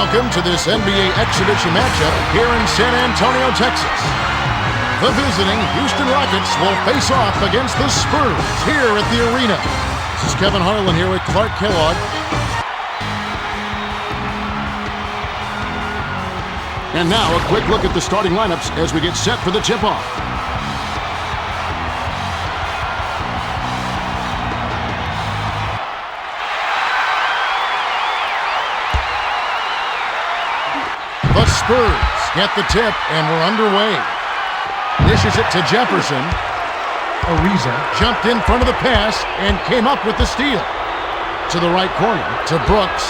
Welcome to this NBA exhibition matchup here in San Antonio, Texas. The visiting Houston Rockets will face off against the Spurs here at the arena. This is Kevin Harlan here with Clark Kellogg. And now a quick look at the starting lineups as we get set for the tip-off. The Spurs get the tip, and we're underway. Dishes it to Jefferson. Ariza jumped in front of the pass and came up with the steal. To the right corner, to Brooks.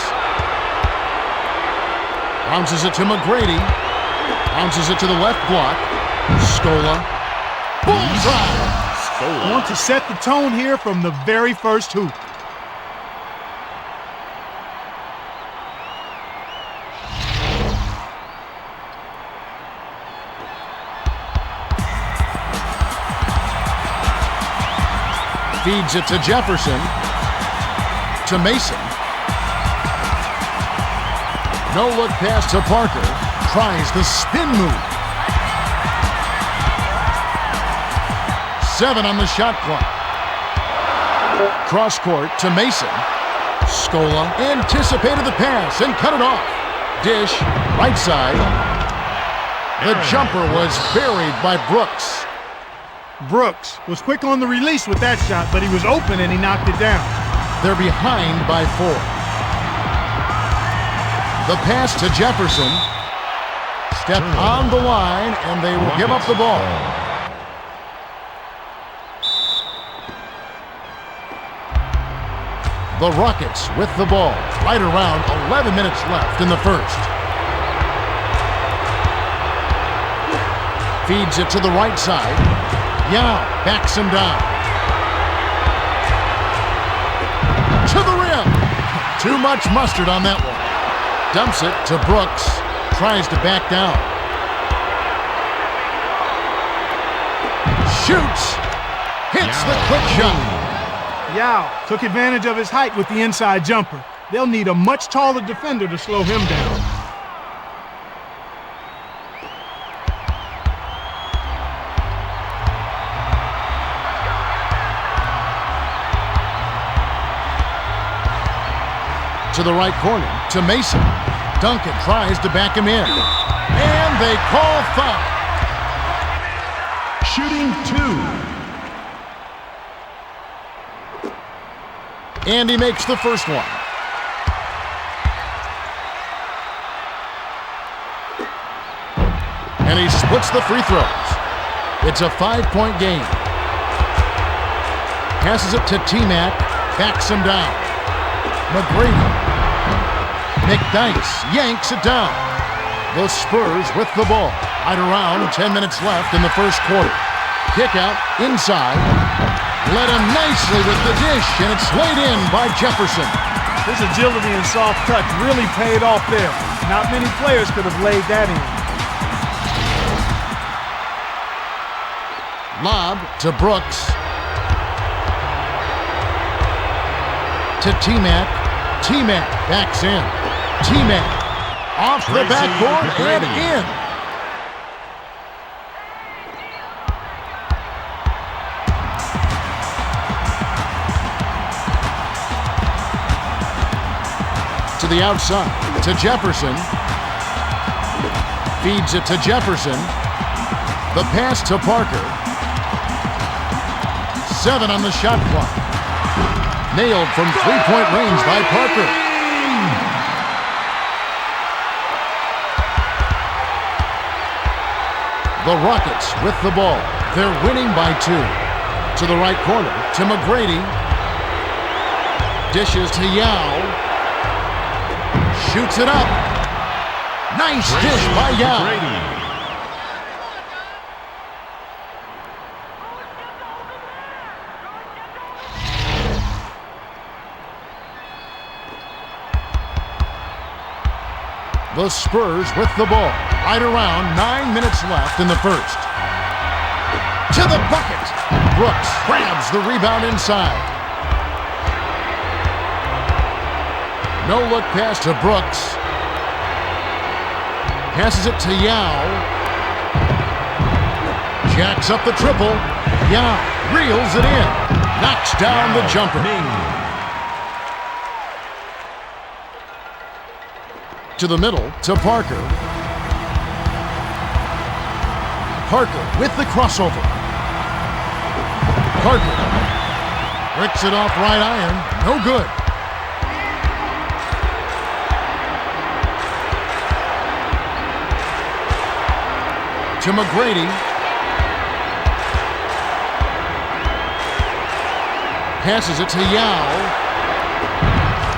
Bounces it to McGrady. Bounces it to the left block. Scola. Bullseye! I want to set the tone here from the very first hoop. Feeds it to Jefferson. To Mason. No look pass to Parker. Tries the spin move. 7 on the shot clock. Cross court to Mason. Scola anticipated the pass and cut it off. Dish, right side. The jumper was buried by Brooks. Brooks was quick on the release with that shot, but he was open and he knocked it down. They're behind by 4. The pass to Jefferson. Step on the line, and they will give up the ball. The Rockets with the ball. Right around 11 minutes left in the first. Feeds it to the right side. Yao backs him down. To the rim. Too much mustard on that one. Dumps it to Brooks. Tries to back down. Shoots. Hits the quick shot. Yao took advantage of his height with the inside jumper. They'll need a much taller defender to slow him down. To the right corner, to Mason. Duncan tries to back him in. And they call foul. Shooting 2. And he makes the first one. And he splits the free throws. It's a 5-point game. Passes it to T-Mac. Backs him down. McGrady. McDyess yanks it down. The Spurs with the ball. Right around 10 minutes left in the first quarter. Kick out inside. Led him nicely with the dish, and it's laid in by Jefferson. His agility and soft touch really paid off there. Not many players could have laid that in. Lob to Brooks. To T-Mac. T-Mac backs in. T-Mac off the backboard and in. To the outside, to Jefferson. Feeds it to Jefferson. The pass to Parker. 7 on the shot clock. Nailed from three-point range by Parker. The Rockets with the ball. They're winning by 2. To the right corner, to McGrady. Dishes to Yao. Shoots it up. Nice dish by Yao. The Spurs with the ball. Right around 9 minutes left in the first. To the bucket. Brooks grabs the rebound inside. No look pass to Brooks. Passes it to Yao. Jacks up the triple. Yao reels it in. Knocks down the jumper. To the middle, to Parker. Parker with the crossover. Parker bricks it off right iron. No good. To McGrady. Passes it to Yao.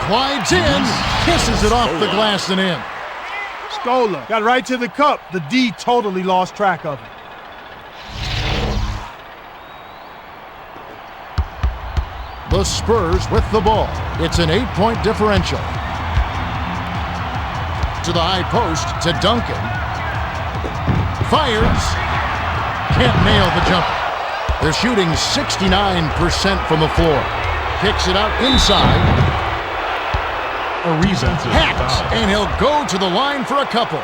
Glides in, kisses it off the glass and in. Scola got right to the cup. The D totally lost track of it. The Spurs with the ball. It's an 8-point differential. To the high post, to Duncan. Fires. Can't nail the jumper. They're shooting 69% from the floor. Kicks it out inside. Ariza Hacks, and he'll go to the line for a couple.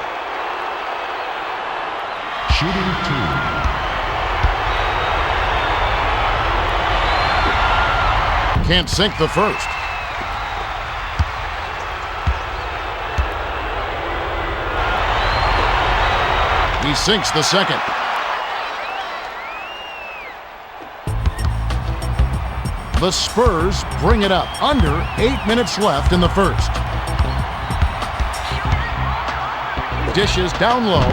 Shooting 2. Can't sink the first. He sinks the second. The Spurs bring it up. Under 8 minutes left in the first. Dishes down low.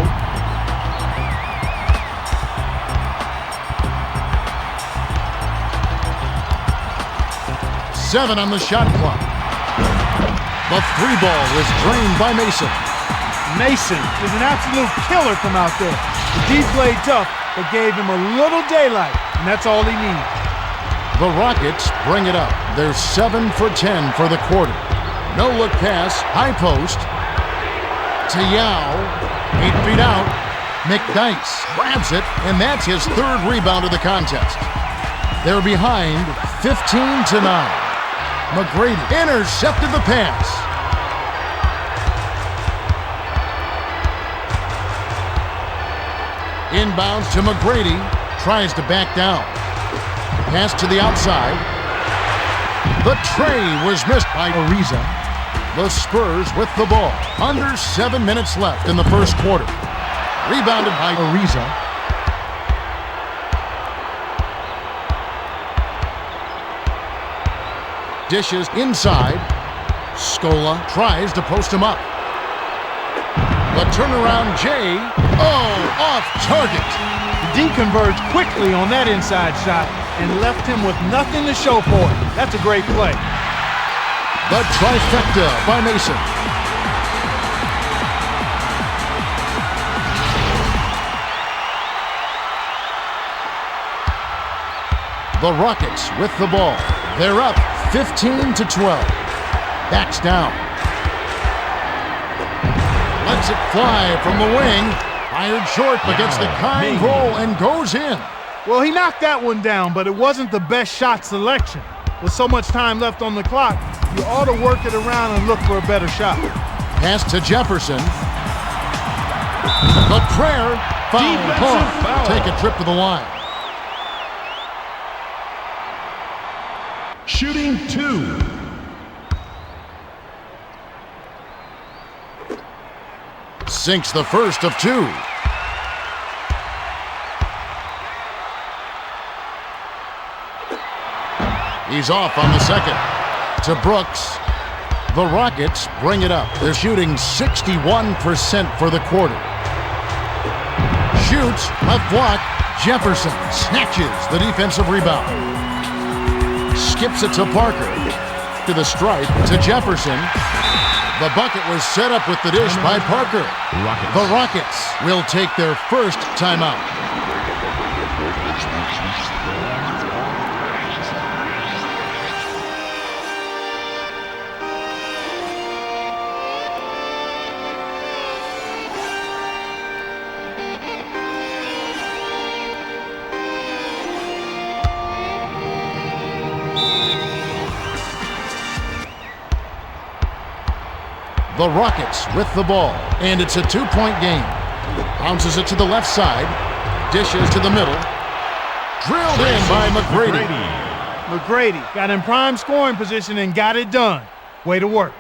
Seven on the shot clock. The three ball was drained by Mason. Mason is an absolute killer from out there. The D played tough, but gave him a little daylight, and that's all he needs. The Rockets bring it up. They're 7 for 10 for the quarter. No-look pass, high post. To Yao, 8 feet out. McDyess grabs it, and that's his third rebound of the contest. They're behind 15-9. McGrady intercepted the pass. Inbounds to McGrady, tries to back down. Pass to the outside. The tray was missed by Ariza. The Spurs with the ball. Under 7 minutes left in the first quarter. Rebounded by Ariza. Dishes inside. Scola tries to post him up. The turnaround Jay. Oh, off target. The D converged quickly on that inside shot and left him with nothing to show for it. That's a great play. The trifecta by Mason. The Rockets with the ball. They're up 15-12. Backs down. Lets it fly from the wing. Fired short, but gets the kind roll and goes in. Well, he knocked that one down, but it wasn't the best shot selection. With so much time left on the clock, you ought to work it around and look for a better shot. Pass to Jefferson. The prayer. Foul. Take a trip to the line. Shooting 2. Sinks the first of two. He's off on the second. To Brooks. The Rockets bring it up. They're shooting 61% for the quarter. Shoots, left block. Jefferson snatches the defensive rebound. Skips it to Parker. To the stripe, to Jefferson. The bucket was set up with the dish by Parker. The Rockets will take their first timeout. The Rockets with the ball, and it's a 2-point game. Bounces it to the left side, dishes to the middle. Drilled in by McGrady. McGrady got in prime scoring position and got it done. Way to work.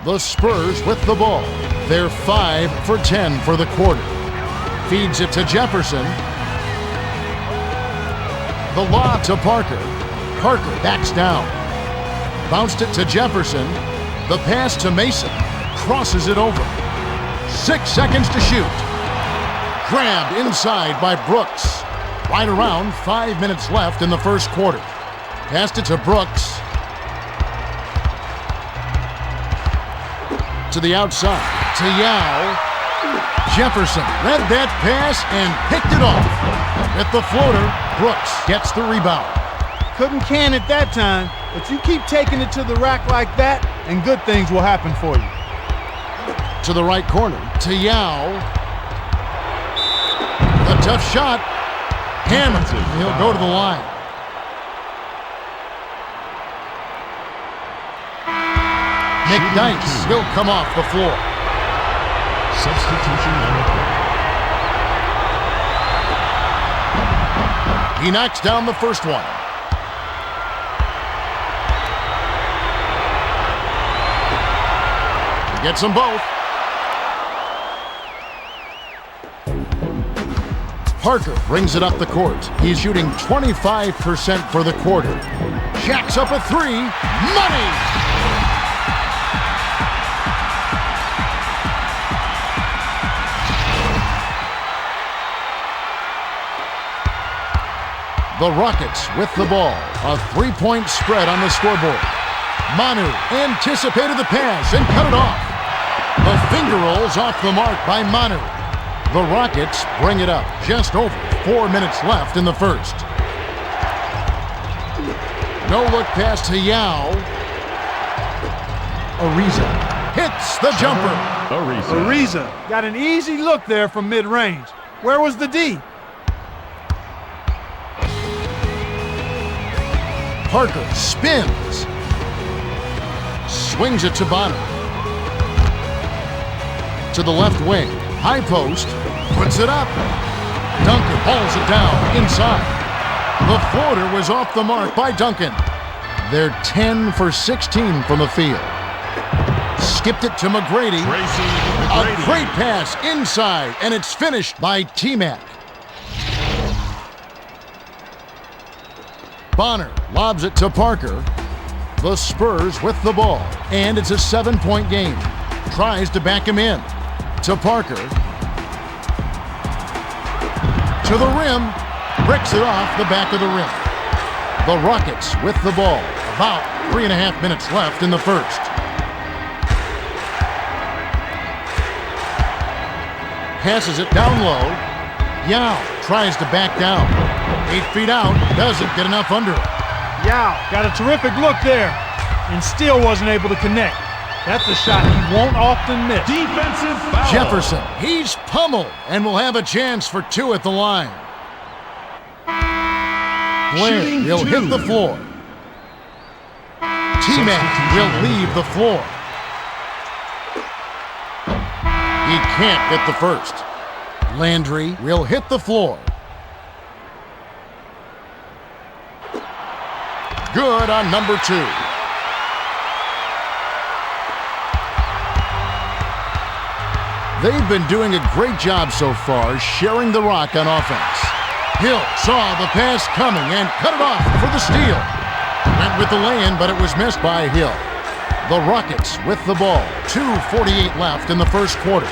The Spurs with the ball. They're 5 for 10 for the quarter. Feeds it to Jefferson. The lob to Parker. Parker backs down. Bounced it to Jefferson. The pass to Mason. Crosses it over. 6 seconds to shoot. Grabbed inside by Brooks. Right around 5 minutes left in the first quarter. Passed it to Brooks. To the outside. To Yao. Jefferson read that pass and picked it off. At the floater, Brooks gets the rebound. Couldn't can it that time, but you keep taking it to the rack like that, and good things will happen for you. To the right corner, to Yao. A tough shot. Hammered. He'll go to the line. McDyess will come off the floor. Substitution on the play. He knocks down the first one. He gets them both. Parker brings it up the court. He's shooting 25% for the quarter. Jacks up a three. Money! The Rockets with the ball. A 3-point spread on the scoreboard. Manu anticipated the pass and cut it off. The finger rolls off the mark by Manu. The Rockets bring it up. Just over 4 minutes left in the first. No-look pass to Yao. Ariza hits the jumper. Ariza got an easy look there from mid-range. Where was the D? Parker spins. Swings it to Bonner. To the left wing. High post. Puts it up. Duncan hauls it down inside. The floater was off the mark by Duncan. They're 10 for 16 from the field. Skipped it to McGrady. A great pass inside, and it's finished by T-Mac. Bonner lobs it to Parker. The Spurs with the ball, and it's a 7-point game. Tries to back him in. To Parker. To the rim. Bricks it off the back of the rim. The Rockets with the ball. About 3.5 minutes left in the first. Passes it down low. Yao tries to back down. 8 feet out, doesn't get enough under it. Yao got a terrific look there and still wasn't able to connect. That's a shot he won't often miss. Defensive foul. Jefferson, he's pummeled and will have a chance for 2 at the line. Blair will hit the floor. T-Mac will leave the floor. He can't get the first. Landry will hit the floor. Good on number 2. They've been doing a great job so far sharing the rock on offense. Hill saw the pass coming and cut it off for the steal. Went with the lay-in, but it was missed by Hill. The Rockets with the ball. 2:48 left in the first quarter.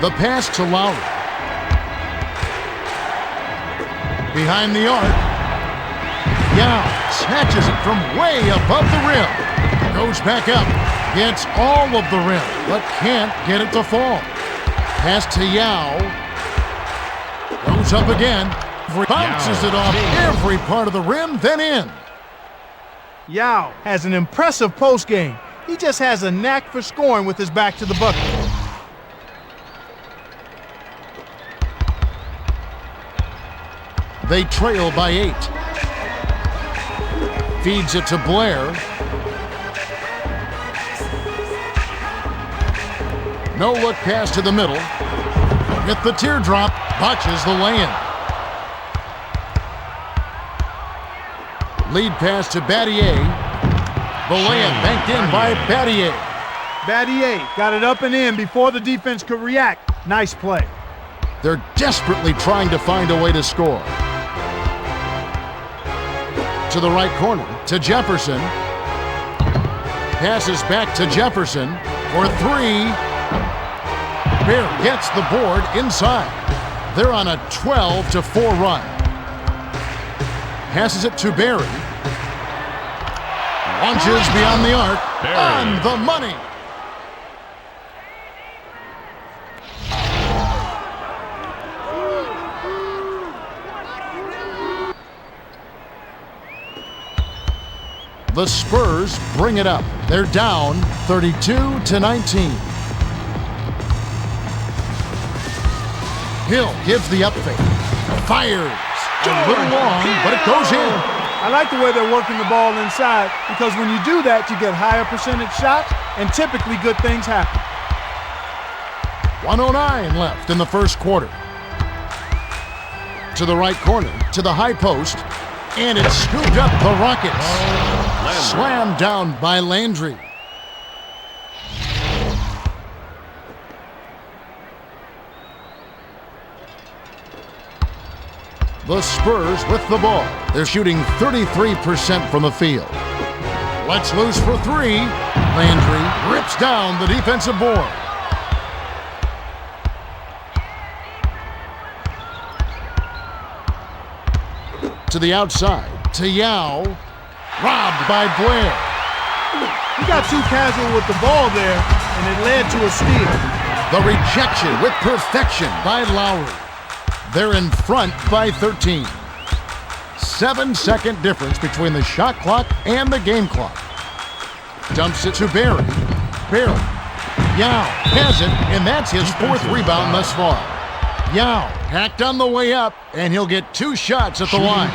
The pass to Lowry. Behind the arc. Yao snatches it from way above the rim. Goes back up. Gets all of the rim, but can't get it to fall. Pass to Yao. Goes up again. Bounces it off every part of the rim, then in. Yao has an impressive post game. He just has a knack for scoring with his back to the bucket. They trail by 8. Feeds it to Blair. No look pass to the middle. With the teardrop, botches the lay-in. Lead pass to Battier. The lay-in banked in by Battier. Battier got it up and in before the defense could react. Nice play. They're desperately trying to find a way to score. To the right corner, to Jefferson. Passes back to Jefferson for three. Bear gets the board inside. They're on a 12-4 run. Passes it to Barry. Launches beyond the arc. On the money. The Spurs bring it up. They're down 32-19. Hill gives the up fake. Fires. A little long, but it goes in. I like the way they're working the ball inside because when you do that, you get higher percentage shots and typically good things happen. 1:09 left in the first quarter. To the right corner, to the high post, and it's scooped up the Rockets. Slammed down by Landry. The Spurs with the ball. They're shooting 33% from the field. Let's loose for three. Landry rips down the defensive board. To the outside, to Yao. Robbed by Blair. He got too casual with the ball there, and it led to a steal. The rejection with perfection by Lowry. They're in front by 13. 7-second difference between the shot clock and the game clock. Dumps it to Barry. Barry. Yao has it, and that's his fourth rebound thus far. Yao hacked on the way up, and he'll get 2 shots at the line.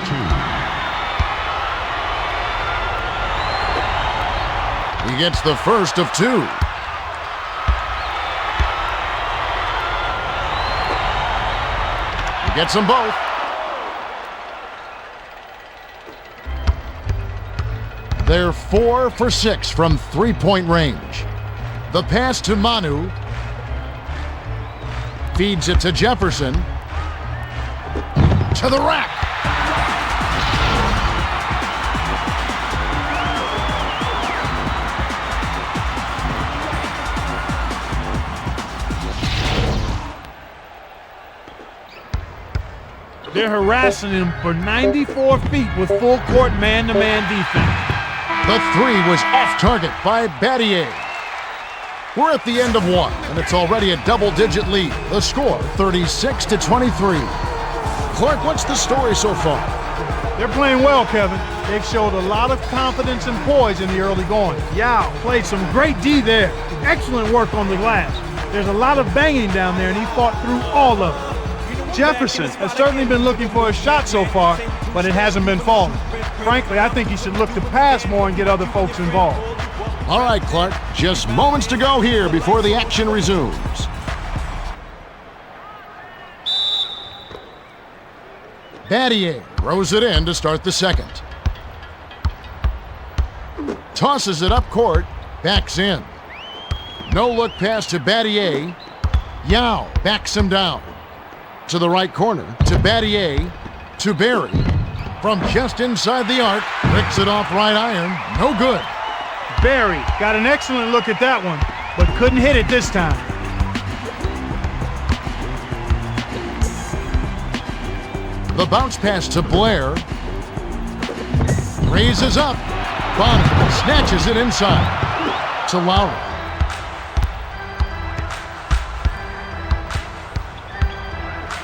He gets the first of 2. He gets them both. They're 4 for 6 from three-point range. The pass to Manu. Feeds it to Jefferson. To the rack. They're harassing him for 94 feet with full court man-to-man defense. The three was off target by Battier. We're at the end of one, and it's already a double-digit lead. The score, 36-23. Clark, what's the story so far? They're playing well, Kevin. They've showed a lot of confidence and poise in the early going. Yao played some great D there. Excellent work on the glass. There's a lot of banging down there, and he fought through all of it. Jefferson has certainly been looking for a shot so far, but it hasn't been falling. Frankly, I think he should look to pass more and get other folks involved. All right, Clark, just moments to go here before the action resumes. Battier throws it in to start the second. Tosses it up court, backs in. No look pass to Battier. Yao backs him down. To the right corner, to Battier, to Barry. From just inside the arc, picks it off right iron, no good. Barry got an excellent look at that one, but couldn't hit it this time. The bounce pass to Blair. Raises up. Bonner snatches it inside. To Lowry.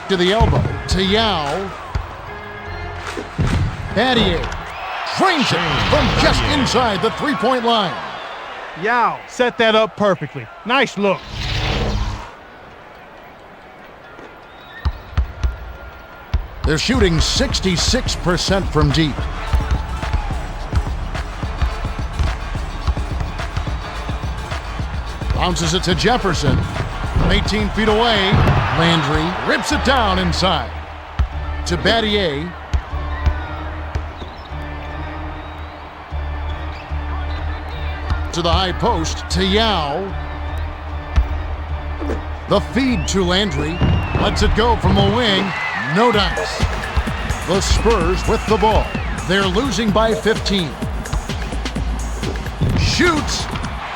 To the elbow. To Yao. Battier trains it from just inside the three-point line. Yao set that up perfectly. Nice look. They're shooting 66% from deep. Bounces it to Jefferson. 18 feet away. Landry rips it down inside. To Battier. To the high post. To Yao. The feed to Landry. Lets it go from the wing. No dice. The Spurs with the ball. They're losing by 15. Shoots.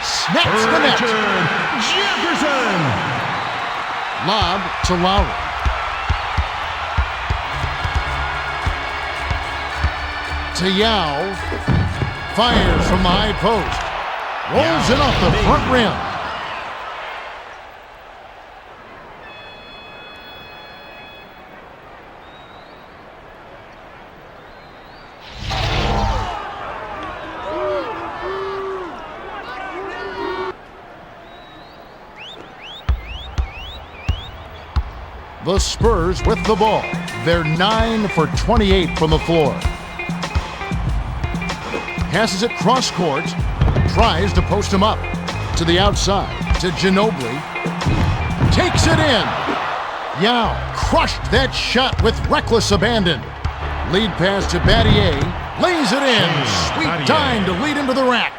Snaps the net. Jefferson. Lob to Lowry. To Yao. Fires from the high post. Rolls it off the front rim. The Spurs with the ball. They're 9 for 28 from the floor. Passes it cross court. Tries to post him up. To the outside. To Ginobili. Takes it in. Yao crushed that shot with reckless abandon. Lead pass to Battier. Lays it in. Sweet time to lead him to the rack.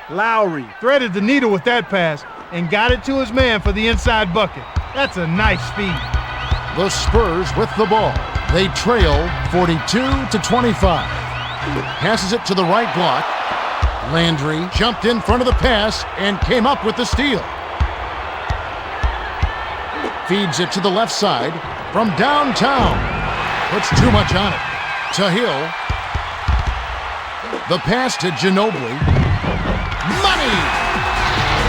Lowry threaded the needle with that pass and got it to his man for the inside bucket. That's a nice feed. The Spurs with the ball. They trail 42-25. Passes it to the right block. Landry jumped in front of the pass and came up with the steal. Feeds it to the left side from downtown. Puts too much on it. To Hill. The pass to Ginobili. Money!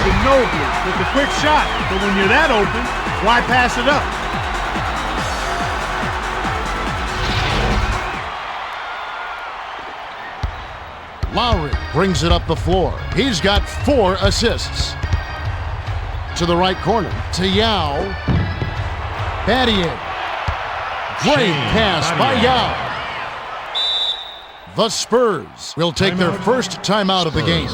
Ginobili with the quick shot. But when you're that open, why pass it up? Lowry brings it up the floor. He's got 4 assists. To the right corner. To Yao. Battier. Great pass by Yao. The Spurs will take their first timeout of the game.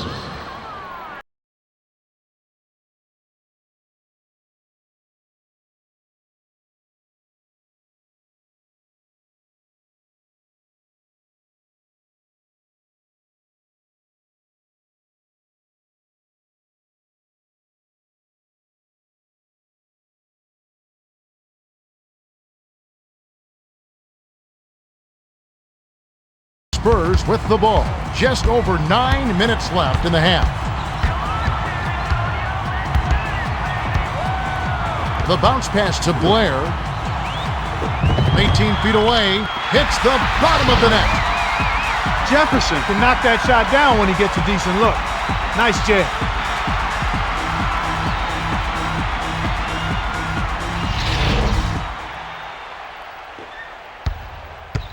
'Spurs with the ball. Just over 9 minutes left in the half. The bounce pass to Blair. 18 feet away. Hits the bottom of the net. Jefferson can knock that shot down when he gets a decent look. Nice jab.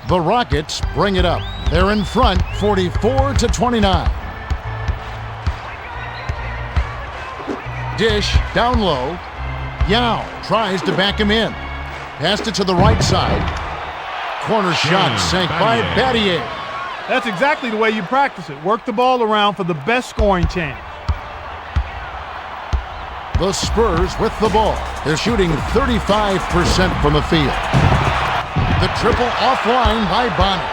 The Rockets bring it up. They're in front 44-29. Dish down low. Yao tries to back him in. Passed it to the right side. Corner shot sank by Battier. That's exactly the way you practice it. Work the ball around for the best scoring chance. The Spurs with the ball. They're shooting 35% from the field. The triple offline by Bonner.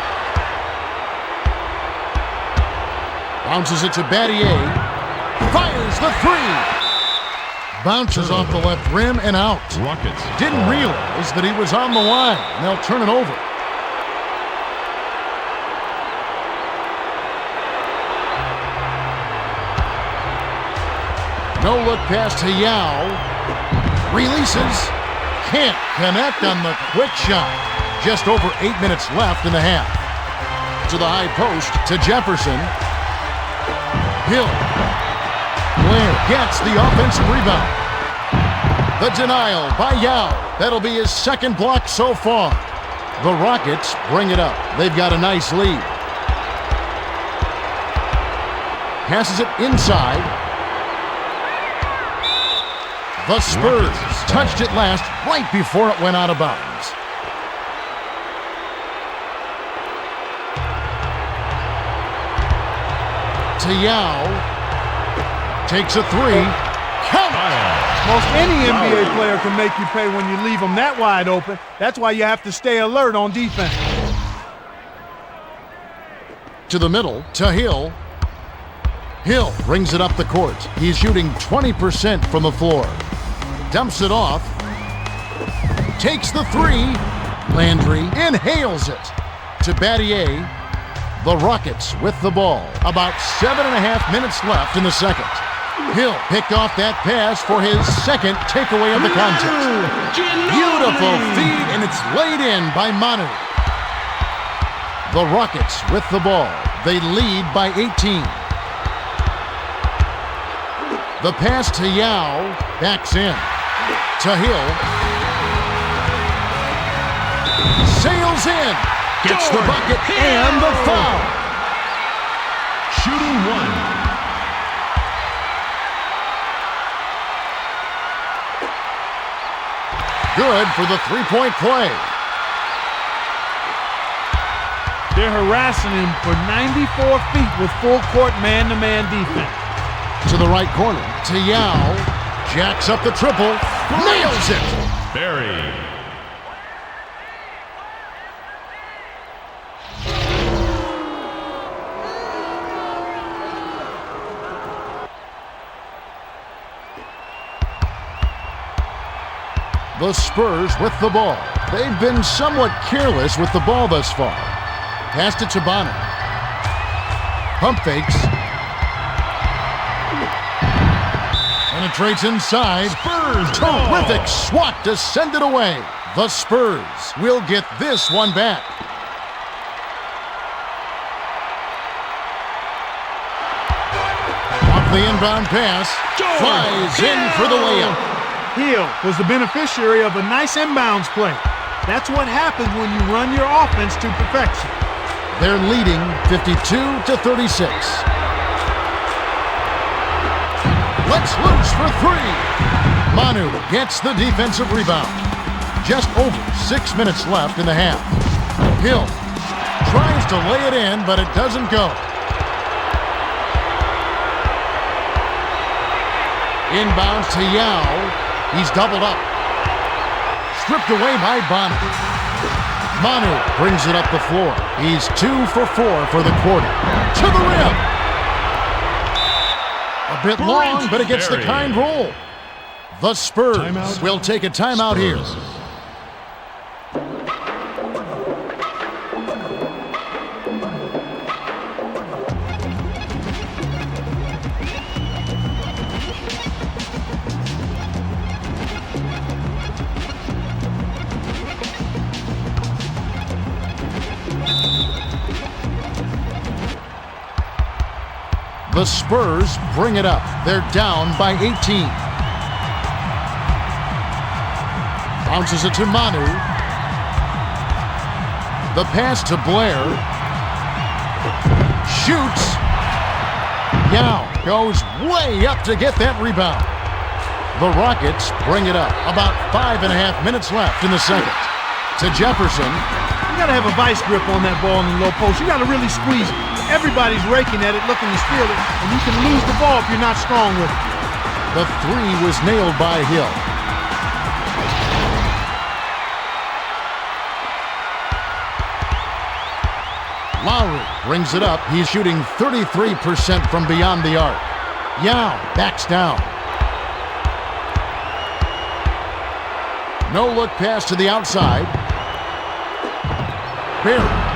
Bounces it to Battier. Fires the 3. Bounces off the left rim and out. Rockets. Didn't realize that he was on the line. And they'll turn it over. No look pass to Yao. Releases. Can't connect on the quick shot. Just over 8 minutes left in the half. To the high post, to Jefferson. Hill. Blair gets the offensive rebound. The denial by Yao. That'll be his second block so far. The Rockets bring it up. They've got a nice lead. Passes it inside. The Spurs touched it last right before it went out of bounds. To Yao. Takes a 3. Count it! Most any NBA player can make you pay when you leave them that wide open. That's why you have to stay alert on defense. To the middle, to Hill. Hill brings it up the court. He's shooting 20% from the floor. Dumps it off. Takes the three. Landry inhales it. To Battier. The Rockets with the ball. About 7.5 minutes left in the second. Hill picked off that pass for his second takeaway of the contest. Beautiful feed, and it's laid in by Manu. The Rockets with the ball. They lead by 18. The pass to Yao. Backs in. To Hill. Sails in. Gets the bucket and the foul. Shooting one. Good for the three-point play. They're harassing him for 94 feet with full-court man-to-man defense. To the right corner, to Yao. Jacks up the triple. Nails it! Barry. The Spurs with the ball. They've been somewhat careless with the ball thus far. Pass to Tabana. Pump fakes. Penetrates inside. Spurs. Terrific swat to send it away. The Spurs will get this one back. Off the inbound pass. Flies in for the layup. Hill was the beneficiary of a nice inbounds play. That's what happens when you run your offense to perfection. They're leading 52-36. Let's loose for three. Manu gets the defensive rebound. Just over 6 minutes left in the half. Hill tries to lay it in, but it doesn't go. Inbounds to Yao. He's doubled up. Stripped away by Bonu. Manu brings it up the floor. He's 2 for 4 for the quarter. To the rim. A bit long, but it gets the kind roll. The Spurs will take a timeout here. The Spurs bring it up. They're down by 18. Bounces it to Manu. The pass to Blair. Shoots. Yao goes way up to get that rebound. The Rockets bring it up. About 5.5 minutes left in the second. To Jefferson. You got to have a vice grip on that ball in the low post. You got to really squeeze it. Everybody's raking at it, looking to steal it, and you can lose the ball if you're not strong with it. The three was nailed by Hill. Lowry brings it up. He's shooting 33% from beyond the arc. Yao backs down. No look pass to the outside. Barry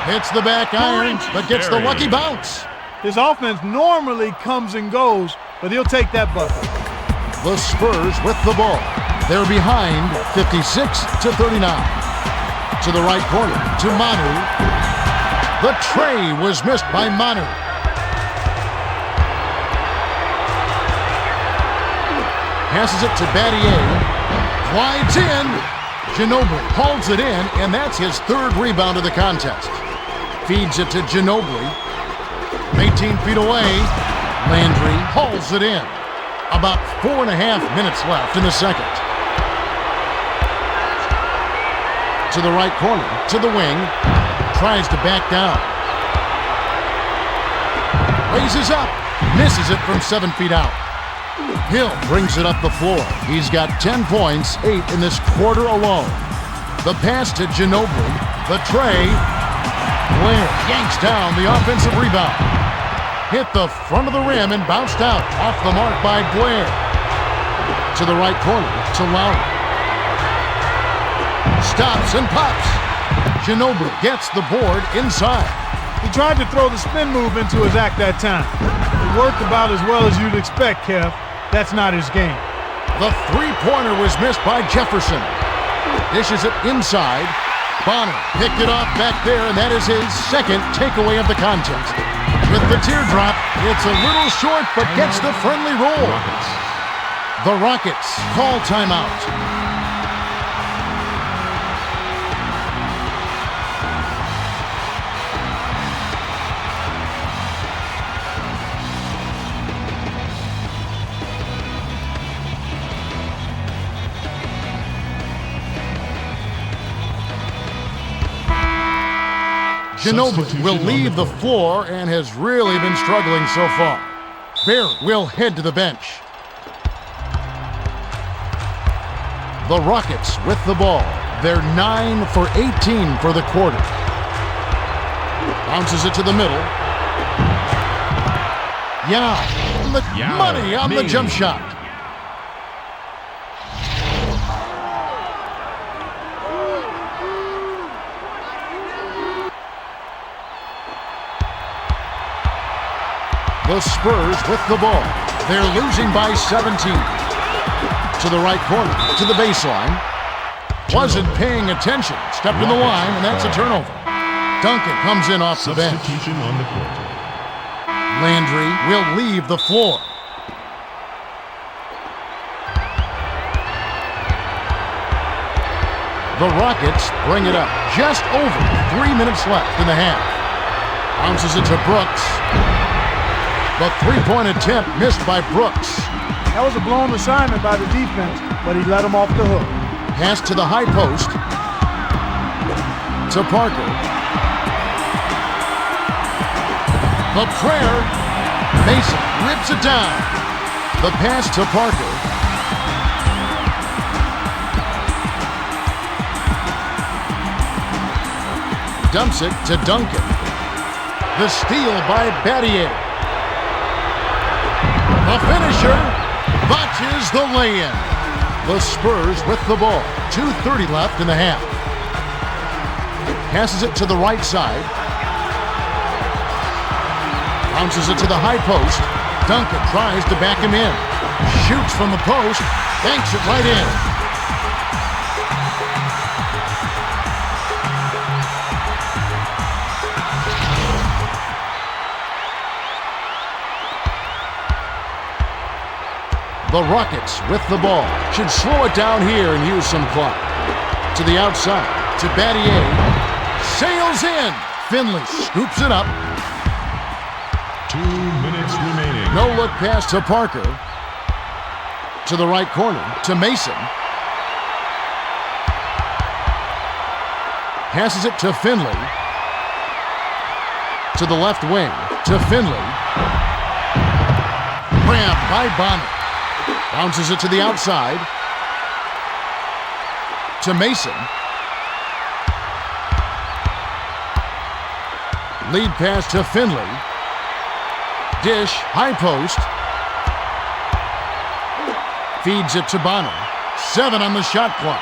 hits the back iron, but gets the lucky bounce. His offense normally comes and goes, but he'll take that bucket. The Spurs with the ball. They're behind 56-39. To the right corner, to Manu. The tray was missed by Manu. Passes it to Battier. Glides in. Ginobili holds it in, and that's his third rebound of the contest. Feeds it to Ginobili. 18 feet away. Landry hauls it in. About 4.5 minutes left in the second. To the right corner, to the wing. Tries to back down. Raises up. Misses it from 7 feet out. Hill brings it up the floor. He's got 10 points, 8 in this quarter alone. The pass to Ginobili. The tray. Blair yanks down the offensive rebound. Hit the front of the rim and bounced out. Off the mark by Blair. To the right corner to Lowry. Stops and pops. Ginobili gets the board inside. He tried to throw the spin move into his act that time. It worked about as well as you'd expect, Kev. That's not his game. The three-pointer was missed by Jefferson. Dishes it inside. Bonner picked it off back there, and that is his second takeaway of the contest. With the teardrop, it's a little short, but gets the friendly roll. The Rockets call timeout. Ginobili will leave the floor and has really been struggling so far. Barry will head to the bench. The Rockets with the ball. They're 9 for 18 for the quarter. Bounces it to the middle. Yao. Money on the jump shot. The Spurs with the ball. They're losing by 17. To the right corner, to the baseline. Wasn't paying attention. Stepped in the line, and that's a turnover. Duncan comes in off the bench. Landry will leave the floor. The Rockets bring it up. Just over 3 minutes left in the half. Bounces it to Brooks. The three-point attempt missed by Brooks. That was a blown assignment by the defense, but he let him off the hook. Pass to the high post. To Parker. The prayer. Mason rips it down. The pass to Parker. Dumps it to Duncan. The steal by Battier. The finisher botches the lay-in. The Spurs with the ball. 2:30 left in the half. Passes it to the right side. Bounces it to the high post. Duncan tries to back him in. Shoots from the post. Banks it right in. The Rockets with the ball. Should slow it down here and use some clock. To the outside. To Battier. Sails in. Finley scoops it up. 2 minutes remaining. No look pass to Parker. To the right corner. To Mason. Passes it to Finley. To the left wing. To Finley. Grabbed by Bonner. Bounces it to the outside. To Mason. Lead pass to Finley. Dish, high post. Feeds it to Bonner. 7 on the shot clock.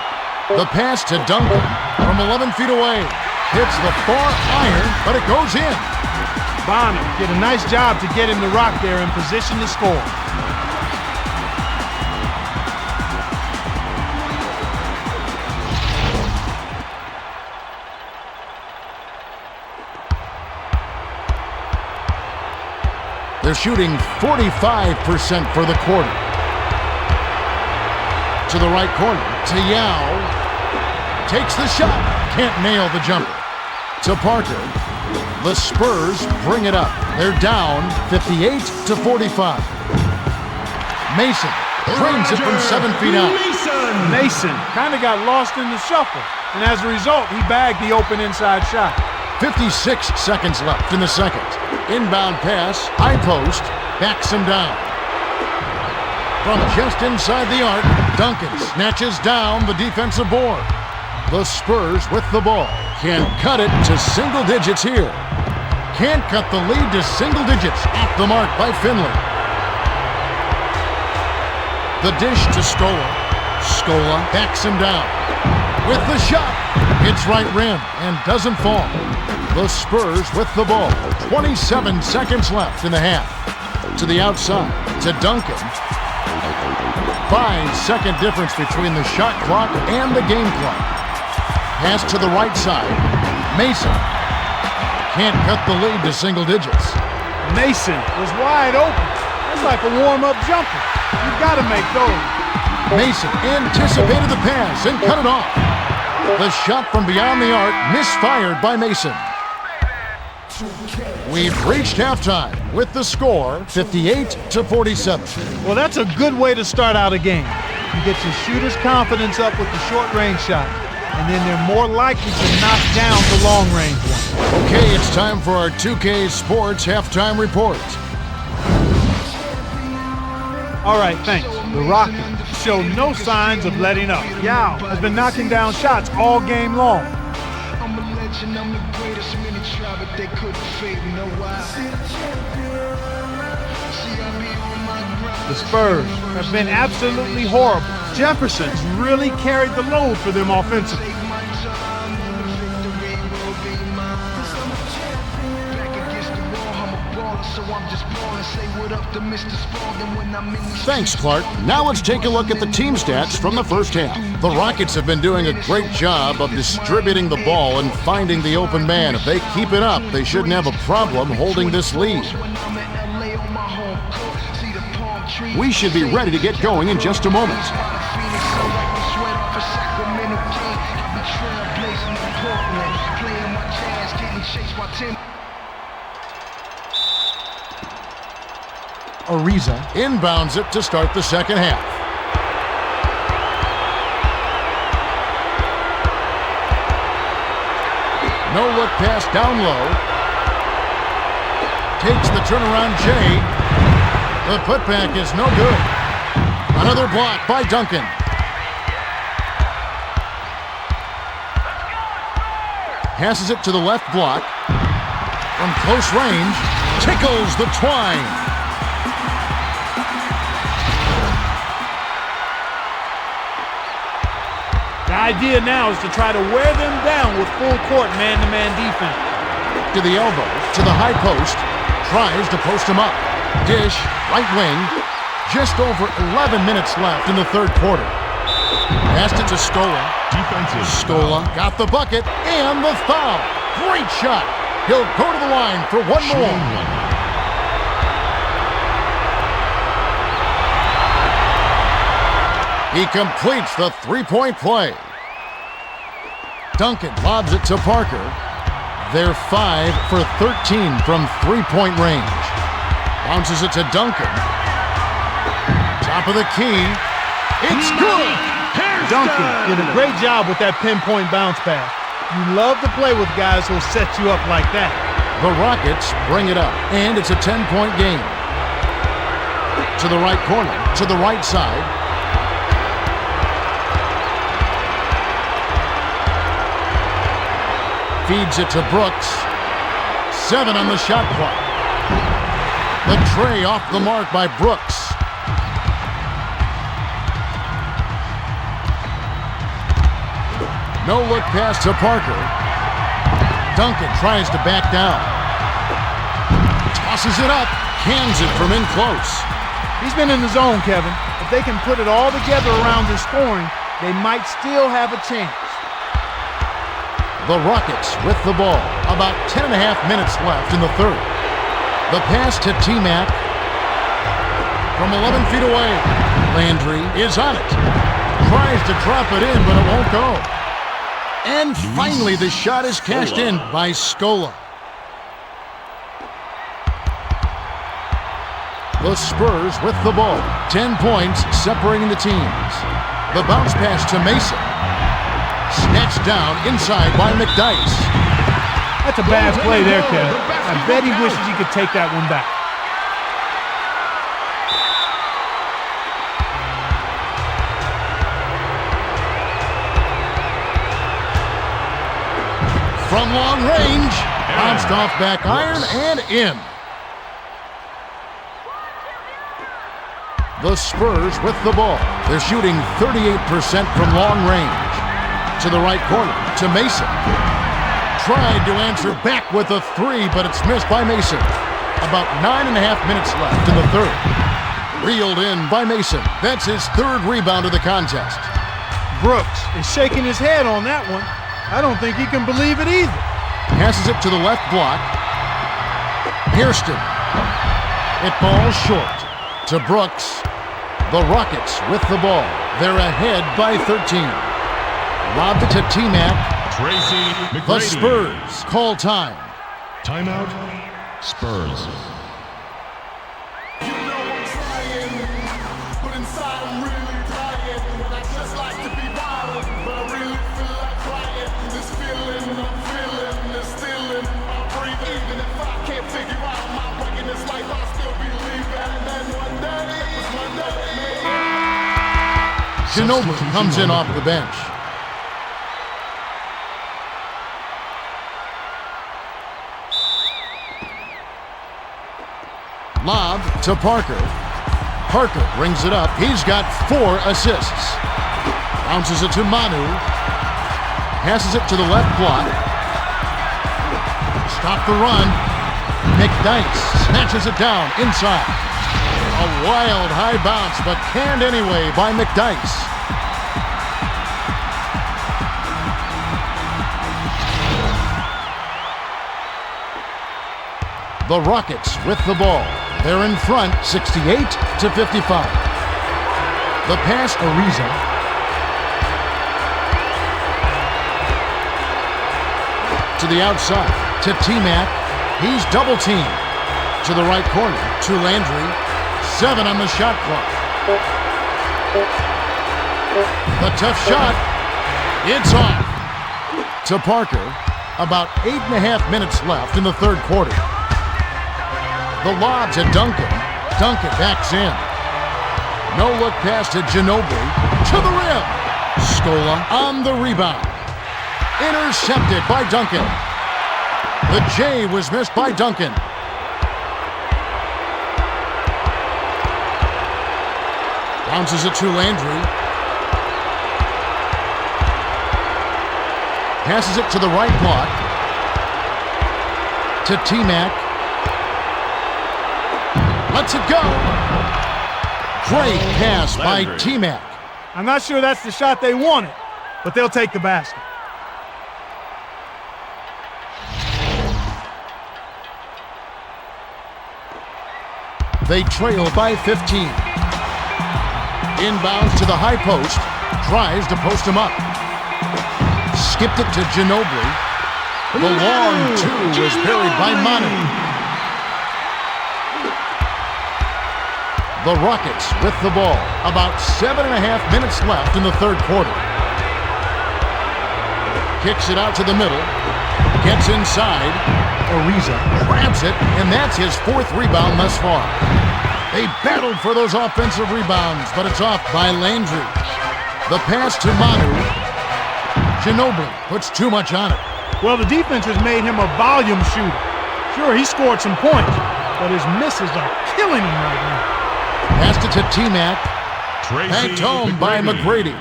The pass to Duncan from 11 feet away. Hits the far iron, but it goes in. Bonner did a nice job to get him to rock there in position to score. They're shooting 45% for the quarter. To the right corner, to Yao. Takes the shot, can't nail the jumper. To Parker. The Spurs bring it up. They're down 58-45. Mason drains it from 7 feet out. Mason kind of got lost in the shuffle, and as a result, he bagged the open inside shot. 56 seconds left in the second. Inbound pass, high post, backs him down. From just inside the arc, Duncan snatches down the defensive board. The Spurs with the ball. Can cut it to single digits here. Can't cut the lead to single digits. Off the mark by Finley. The dish to Scola. Scola backs him down. With the shot. Hits right rim and doesn't fall. The Spurs with the ball. 27 seconds left in the half. To the outside. To Duncan. 5-second difference between the shot clock and the game clock. Pass to the right side. Mason. Can't cut the lead to single digits. Mason was wide open. That's like a warm-up jumper. You've got to make those. Mason anticipated the pass and cut it off. The shot from beyond the arc misfired by Mason. We've reached halftime with the score 58-47. Well, that's a good way to start out a game. You get your shooters' confidence up with the short-range shot, and then they're more likely to knock down the long-range one. Okay, it's time for our 2K Sports halftime report. All right, thanks. The Rockets show no signs of letting up. Yao has been knocking down shots all game long. The Spurs have been absolutely horrible. Jefferson's really carried the load for them offensively. Thanks, Clark. Now let's take a look at the team stats from the first half. The Rockets have been doing a great job of distributing the ball and finding the open man. If they keep it up, they shouldn't have a problem holding this lead. We should be ready to get going in just a moment. Ariza inbounds it to start the second half. No look pass down low. Takes the turnaround Jay. The putback is no good. Another block by Duncan. Passes it to the left block. From close range, tickles the twine. The idea now is to try to wear them down with full court man-to-man defense. To the elbow, to the high post, tries to post him up. Dish, right wing, just over 11 minutes left in the third quarter. Passed it to Scola. Defensive. Scola got the bucket and the foul. Great shot. He'll go to the line for one more. He completes the three-point play. Duncan lobs it to Parker. They're 5 for 13 from three-point range. Bounces it to Duncan. Top of the key. It's good! Duncan did a great job with that pinpoint bounce pass. You love to play with guys who'll set you up like that. The Rockets bring it up, and it's a 10-point game. To the right corner, to the right side. Feeds it to Brooks. 7 on the shot clock. The tray off the mark by Brooks. No look pass to Parker. Duncan tries to back down. Tosses it up. Cans it from in close. He's been in the zone, Kevin. If they can put it all together around their scoring, they might still have a chance. The Rockets with the ball. About 10 and a half minutes left in the third. The pass to T-Mac. From 11 feet away. Landry is on it. Tries to drop it in, but it won't go. And finally, the shot is cashed in by Scola. The Spurs with the ball. 10 points separating the teams. The bounce pass to Mason. Snatched down inside by McDyess. That's a bad play there, Kevin. I bet he wishes he could take that one back. from long range. Bounced off back iron and in. The Spurs with the ball. They're shooting 38% from long range. To the right corner, to Mason. Tried to answer back with a three, but it's missed by Mason. About 9.5 minutes left in the third. Reeled in by Mason. That's his third rebound of the contest. Brooks is shaking his head on that one. I don't think he can believe it either. Passes it to the left block. Hairston. It falls short. To Brooks. The Rockets with the ball. They're ahead by 13. Lobbed it to T-Mac. Tracy McGrady. The Spurs call time. Timeout, Spurs. You know I'm trying, but inside I'm really dying. I just like to be wild, but I really feel like crying. This feeling I'm feeling is stealing my breathing. Even if I can't figure out my way in this life, I'll still believe it. And then one day, it's my day. Ginobili comes in off the bench. Lob to Parker. Parker brings it up. He's got 4 assists. Bounces it to Manu. Passes it to the left block. Stop the run. McDyess snatches it down inside. A wild high bounce, but canned anyway by McDyess. The Rockets with the ball. They're in front, 68 to 55. The pass, Ariza. To the outside, to T-Mac. He's double-teamed. To the right corner, to Landry. 7 on the shot clock. The tough shot. It's off. To Parker. About 8.5 minutes left in the third quarter. The lob to Duncan. Duncan backs in. No look pass to Ginobili. To the rim. Scola on the rebound. Intercepted by Duncan. The J was missed by Duncan. Bounces it to Landry. Passes it to the right block. To T-Mac. Lets it go. Great pass by T-Mac. I'm not sure that's the shot they wanted, but they'll take the basket. They trail by 15. Inbounds to the high post. Tries to post him up. Skipped it to Ginobili. The long two is buried by Manu. The Rockets with the ball. About 7.5 minutes left in the third quarter. Kicks it out to the middle. Gets inside. Ariza grabs it, and that's his 4th rebound thus far. They battled for those offensive rebounds, but it's off by Landry. The pass to Manu. Ginobili puts too much on it. Well, the defense has made him a volume shooter. Sure, he scored some points, but his misses are killing him right now. Passed it to T-Mac. Banked home by McGrady.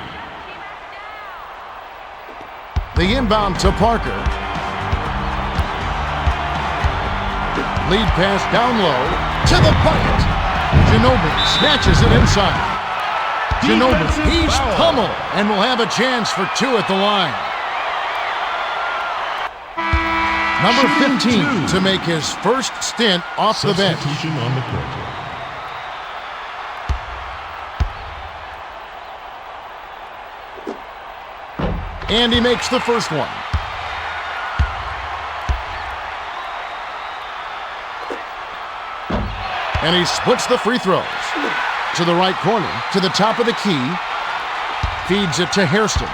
The inbound to Parker. Lead pass down low to the bucket. Ginobili snatches it inside. Ginobili, he's pummeled and will have a chance for 2 at the line. Number 15 to make his first stint off the bench. Substitution on the court. And he makes the first one. And he splits the free throws. To the right corner, to the top of the key. Feeds it to Hairston.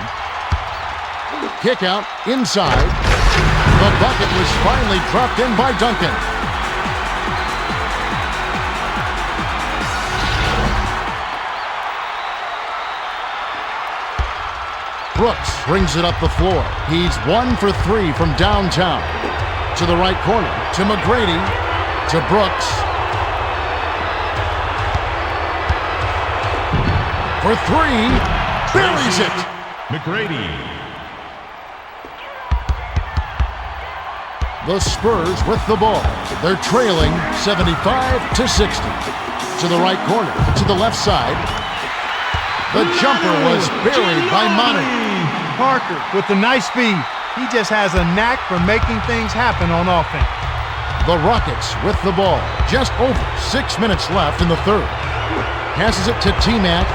Kick out, inside. The bucket was finally dropped in by Duncan. Brooks brings it up the floor. He's 1 for 3 from downtown. To the right corner, to McGrady, to Brooks. For 3, buries it. McGrady. The Spurs with the ball. They're trailing 75-60. To the right corner, to the left side. The jumper was buried by Manu. Parker with the nice speed. He just has a knack for making things happen on offense. The Rockets with the ball. Just over 6 minutes left in the third. Passes it to T-Mac.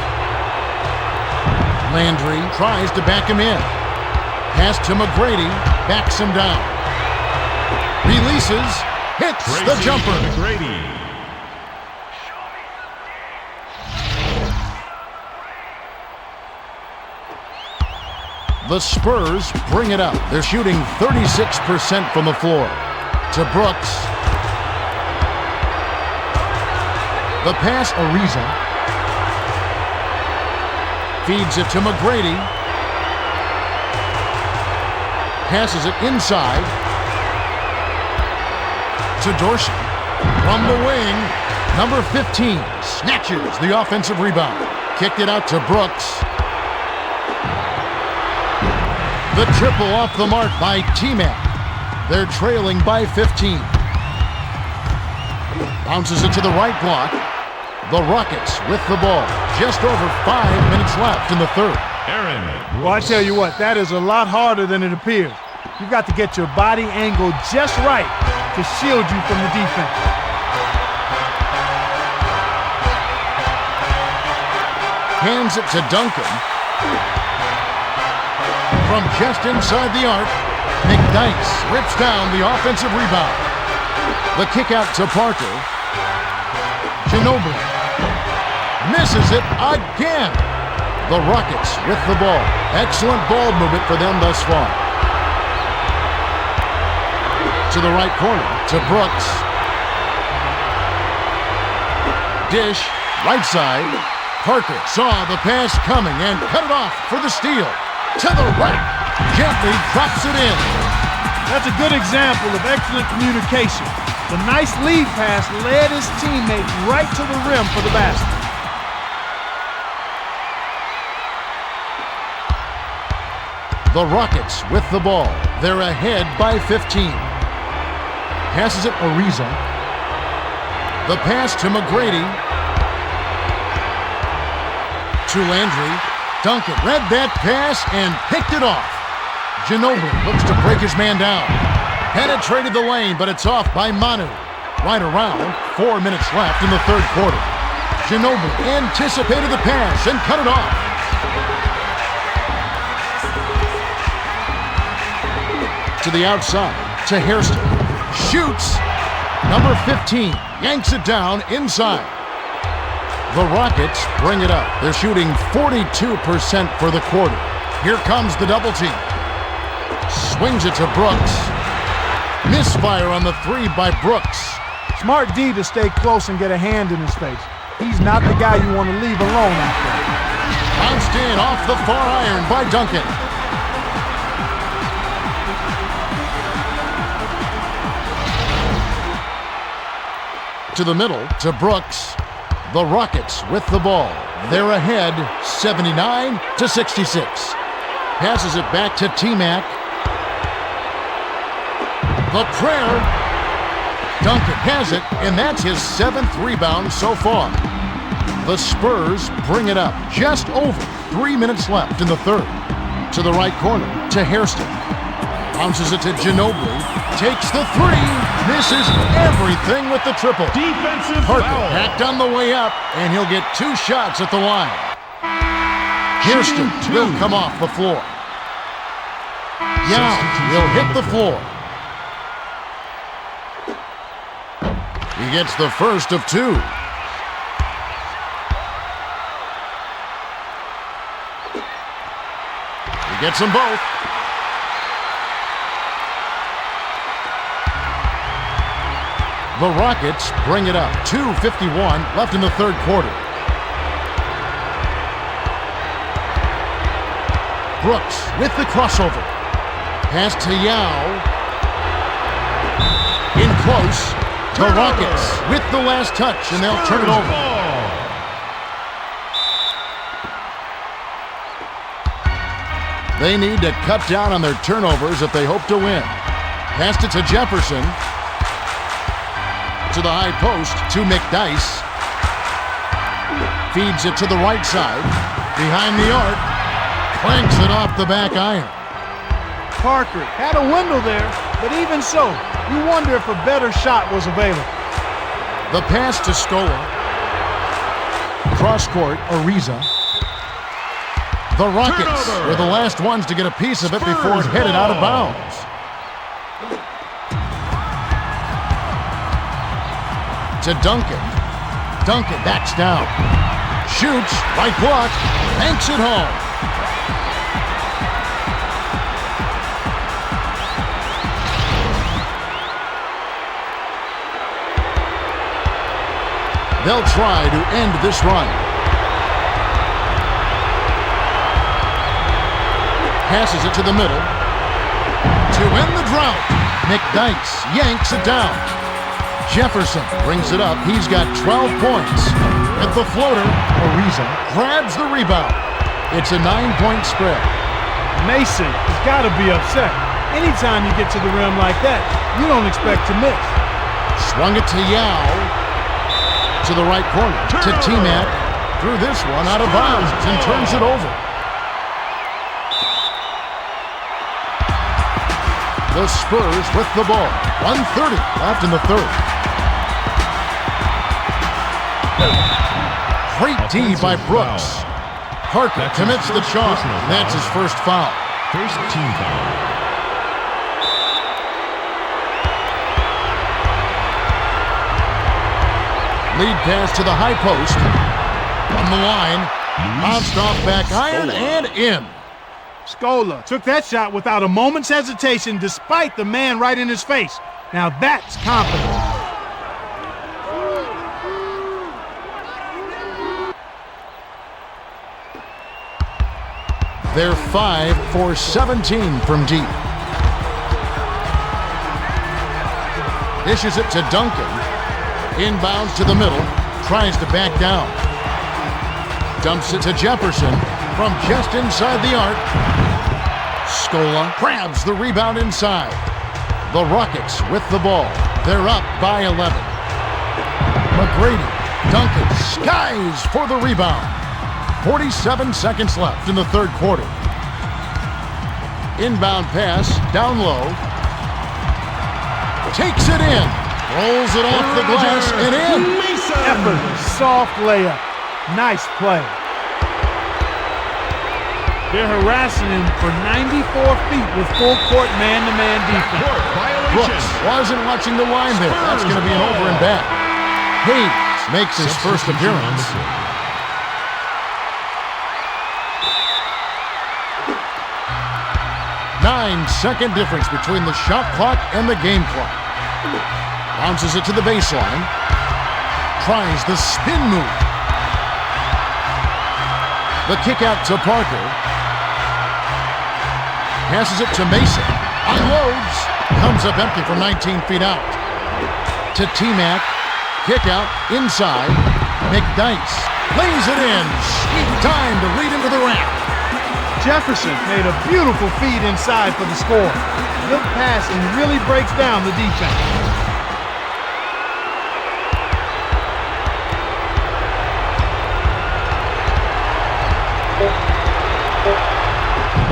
Landry tries to back him in. Pass to McGrady. Backs him down. Releases. Hits the jumper. McGrady. The Spurs bring it up. They're shooting 36% from the floor. To Brooks. The pass, Ariza. Feeds it to McGrady. Passes it inside. To Dorsey. From the wing, number 15 snatches the offensive rebound. Kicked it out to Brooks. The triple off the mark by T-Mac. They're trailing by 15. Bounces it to the right block. The Rockets with the ball. Just over 5 minutes left in the third. Aaron. Well, I tell you what, that is a lot harder than it appears. You've got to get your body angle just right to shield you from the defense. Hands it to Duncan. From just inside the arc, McDyess rips down the offensive rebound. The kick out to Parker. Ginobili misses it again. The Rockets with the ball. Excellent ball movement for them thus far. To the right corner, to Brooks. Dish, right side. Parker saw the pass coming and cut it off for the steal. To the right, gently drops it in. That's a good example of excellent communication. The nice lead pass led his teammate right to the rim for the basket. The Rockets with the ball. They're ahead by 15. Passes it Ariza. The pass to McGrady. To Landry. Duncan read that pass and picked it off. Ginobili looks to break his man down. Penetrated the lane, but it's off by Manu. Right around 4 minutes left in the third quarter. Ginobili anticipated the pass and cut it off. To the outside, to Hairston. Shoots. Number 15 yanks it down inside. The Rockets bring it up. They're shooting 42% for the quarter. Here comes the double team. Swings it to Brooks. Misfire on the 3 by Brooks. Smart D to stay close and get a hand in his face. He's not the guy you want to leave alone out there. Bounced in off the far iron by Duncan. To the middle, to Brooks. The Rockets with the ball. They're ahead 79-66. Passes it back to T-Mac. The prayer. Duncan has it, and that's his 7th rebound so far. The Spurs bring it up. Just over 3 minutes left in the third. To the right corner, to Hairston. Bounces it to Ginobili. Takes the 3. Misses everything with the triple. Defensive Parker foul. hacked on the way up, and he'll get 2 shots at the line. Hairston will come off the floor. Young will hit the floor. He gets the first of 2. He gets them both. The Rockets bring it up. 2:51 left in the third quarter. Brooks with the crossover. Pass to Yao. In close. The Rockets with the last touch, and they'll turn it over. They need to cut down on their turnovers if they hope to win. Passed it to Jefferson. To the high post, to McDyess. Feeds it to the right side. Behind the arc. Cranks it off the back iron. Parker had a window there, but even so, you wonder if a better shot was available. The pass to Scola. Cross court, Ariza. The Rockets were the last ones to get a piece of it before it headed out of bounds. To Duncan. Duncan backs down. Shoots, right block, banks it home. They'll try to end this run. Passes it to the middle. To end the drought, McDyess yanks it down. Jefferson brings it up. He's got 12 points. At the floater, Ariza grabs the rebound. It's a 9-point spread. Mason has got to be upset. Anytime you get to the rim like that, you don't expect to miss. Swung it to Yao. To the right corner, to T-Mac, threw this one out of bounds and turns it over. The Spurs with the ball. 1:30 left in the third. Great D by Brooks. Parker commits the charge. That's his first foul. First team foul. Lead pass to the high post. On the line. Bounced off back iron and in. Scola took that shot without a moment's hesitation despite the man right in his face. Now that's confidence. They're 5 for 17 from deep. Dishes it to Duncan. Inbounds to the middle, tries to back down. Dumps it to Jefferson from just inside the arc. Scola grabs the rebound inside. The Rockets with the ball. They're up by 11. McGrady, Duncan skies for the rebound. 47 seconds left in the third quarter. Inbound pass, down low. Takes it in. Rolls it off the glass and in. Effort, soft layup. Nice play. They're harassing him for 94 feet with full court man-to-man defense. Brooks wasn't watching the line there. That's going to be an over and back. Hayes makes his first appearance. Nine-second difference between the shot clock and the game clock. Bounces it to the baseline. Tries the spin move. The kick out to Parker. Passes it to Mason. Unloads. Comes up empty from 19 feet out. To T-Mac. Kick out inside. McDyess lays it in. Sweet time to lead into the rack. Jefferson made a beautiful feed inside for the score. Good pass and really breaks down the defense.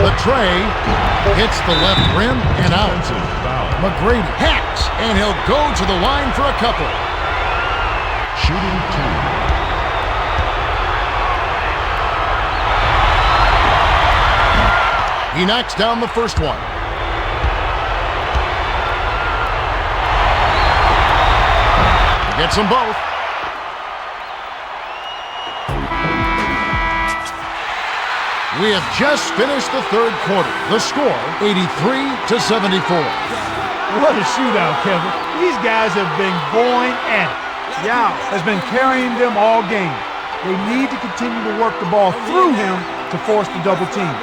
The tray hits the left rim and out. McGrady hacks, and he'll go to the line for a couple. Shooting two. He knocks down the first one. Gets them both. We have just finished the third quarter. The score, 83-74. What a shootout, Kevin. These guys have been going at it. Yao has been carrying them all game. They need to continue to work the ball through him to force the double team.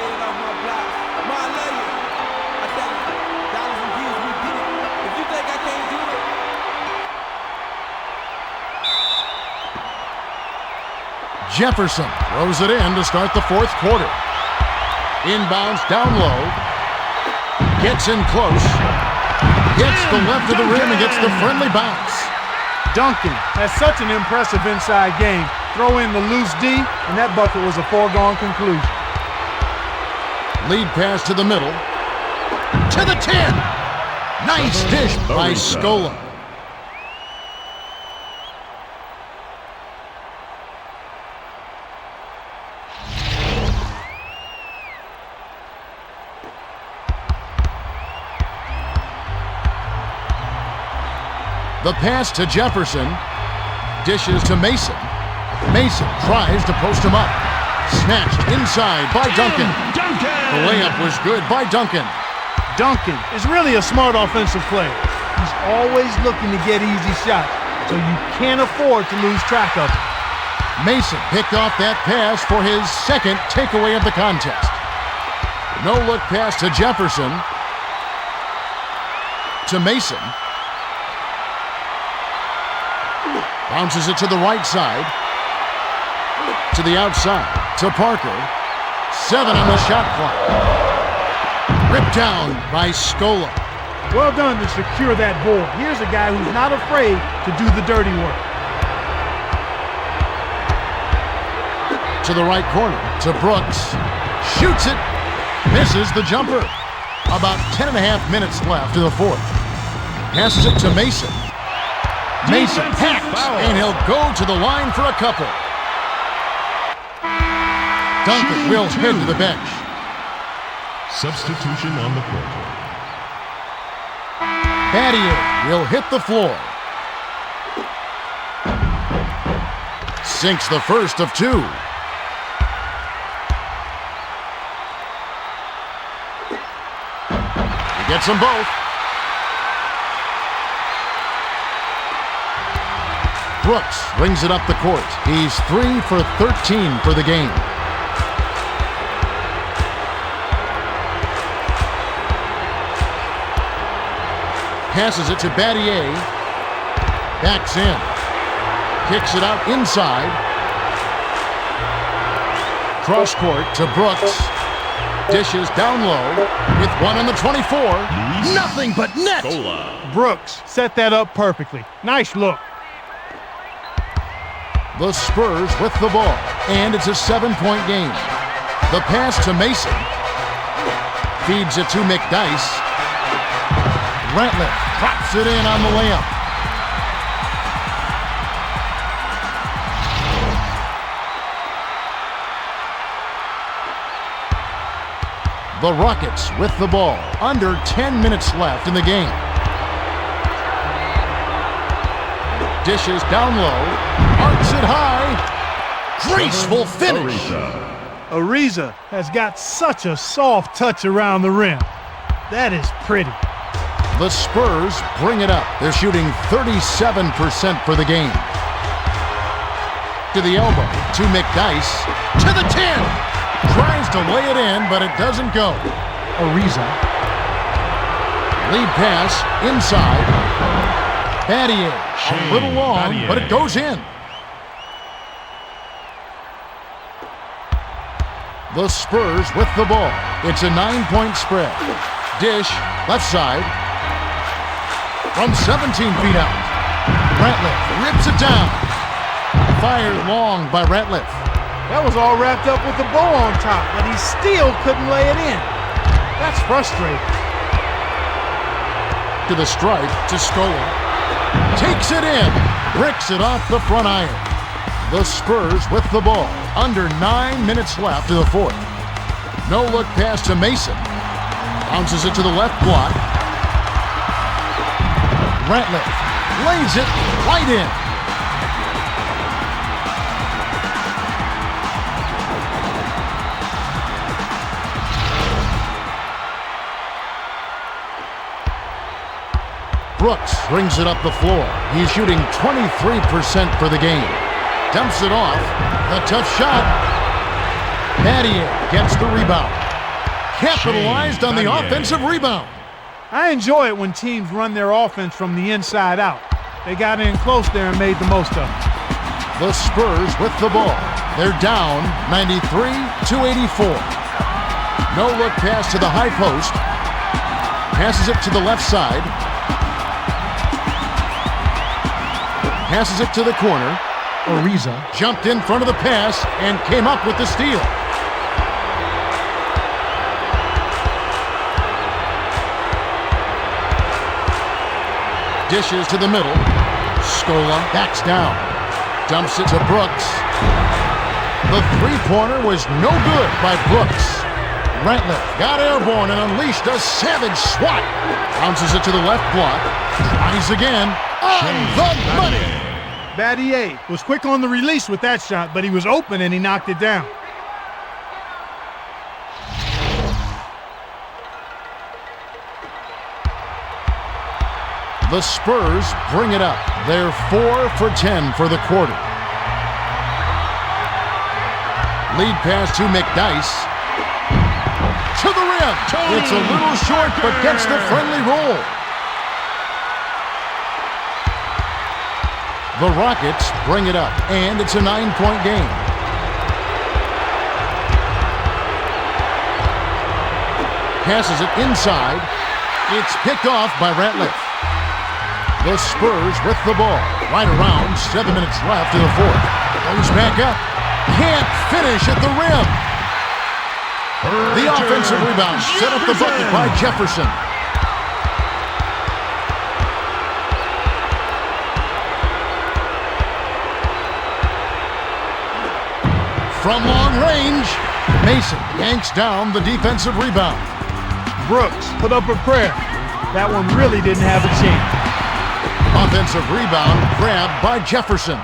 Jefferson throws it in to start the fourth quarter. Inbounds down low. Gets in close. Hits the left of the rim and gets the friendly bounce. Duncan has such an impressive inside game. Throw in the loose D, and that bucket was a foregone conclusion. Lead pass to the middle. To the 10. Nice dish by Scola. The pass to Jefferson. Dishes to Mason. Mason tries to post him up. Snatched inside by Duncan. The layup was good by Duncan. Duncan is really a smart offensive player. He's always looking to get easy shots, so you can't afford to lose track of him. Mason picked off that pass for his second takeaway of the contest. No-look pass to Jefferson. To Mason. Bounces it to the right side. To the outside. To Parker. 7 on the shot clock. Ripped down by Scola. Well done to secure that board. Here's a guy who's not afraid to do the dirty work. To the right corner. To Brooks. Shoots it. Misses the jumper. About 10.5 minutes left in the fourth. Passes it to Mason. Mason hacks, and he'll go to the line for a couple. Duncan will head to the bench. Substitution on the court. Battier will hit the floor. Sinks the first of 2. He gets them both. Brooks brings it up the court. He's 3 for 13 for the game. Passes it to Battier. Backs in. Kicks it out inside. Cross court to Brooks. Dishes down low with one on the 24. Nothing but net. Brooks set that up perfectly. Nice look. The Spurs with the ball, and it's a 7-point game. The pass to Mason. Feeds it to McDyess. Ratliff drops it in on the layup. The Rockets with the ball, under 10 minutes left in the game. Dishes down low, arcs it high, graceful finish. Ariza has got such a soft touch around the rim. That is pretty. The Spurs bring it up. They're shooting 37% for the game. To the elbow, to McDyess, to the 10. Tries to lay it in, but it doesn't go. Ariza. Lead pass, inside. Battier, a little long, but it goes in. The Spurs with the ball. It's a 9-point spread. Dish, left side. From 17 feet out. Ratliff rips it down. Fired long by Ratliff. That was all wrapped up with the bow on top, but he still couldn't lay it in. That's frustrating. To the stripe, to Scola. Takes it in. Bricks it off the front iron. The Spurs with the ball. Under 9 minutes left in the fourth. No-look pass to Mason. Bounces it to the left block. Ratliff lays it right in. Brooks brings it up the floor. He's shooting 23% for the game. Dumps it off. A tough shot. Battier gets the rebound. Capitalized on the offensive rebound. I enjoy it when teams run their offense from the inside out. They got in close there and made the most of it. The Spurs with the ball. They're down 93-84. No-look pass to the high post. Passes it to the left side. Passes it to the corner. Ariza jumped in front of the pass and came up with the steal. Dishes to the middle. Scola backs down. Dumps it to Brooks. The three-pointer was no good by Brooks. Ratliff got airborne and unleashed a savage swat. Bounces it to the left block. Tries again. On the money. Battier was quick on the release with that shot, but he was open and he knocked it down. The Spurs bring it up. They're 4 for 10 for the quarter. Lead pass to McDyess. To the rim. It's a little short, but gets the friendly roll. The Rockets bring it up, and it's a 9-point game. Passes it inside. It's picked off by Ratliff. The Spurs with the ball. Right around 7 minutes left in the fourth. Goes back up. Can't finish at the rim. The offensive rebound set up the bucket by Jefferson. From long range, Mason yanks down the defensive rebound. Brooks put up a prayer. That one really didn't have a chance. Offensive rebound grabbed by Jefferson.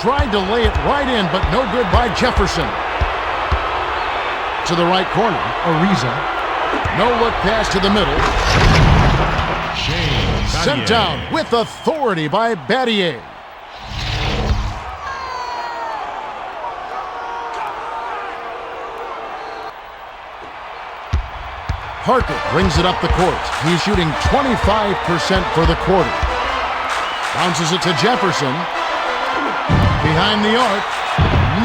Tried to lay it right in, but no good by Jefferson. To the right corner, Ariza. No-look pass to the middle. Sent down with authority by Battier. Parker brings it up the court. He's shooting 25% for the quarter. Bounces it to Jefferson. Behind the arc.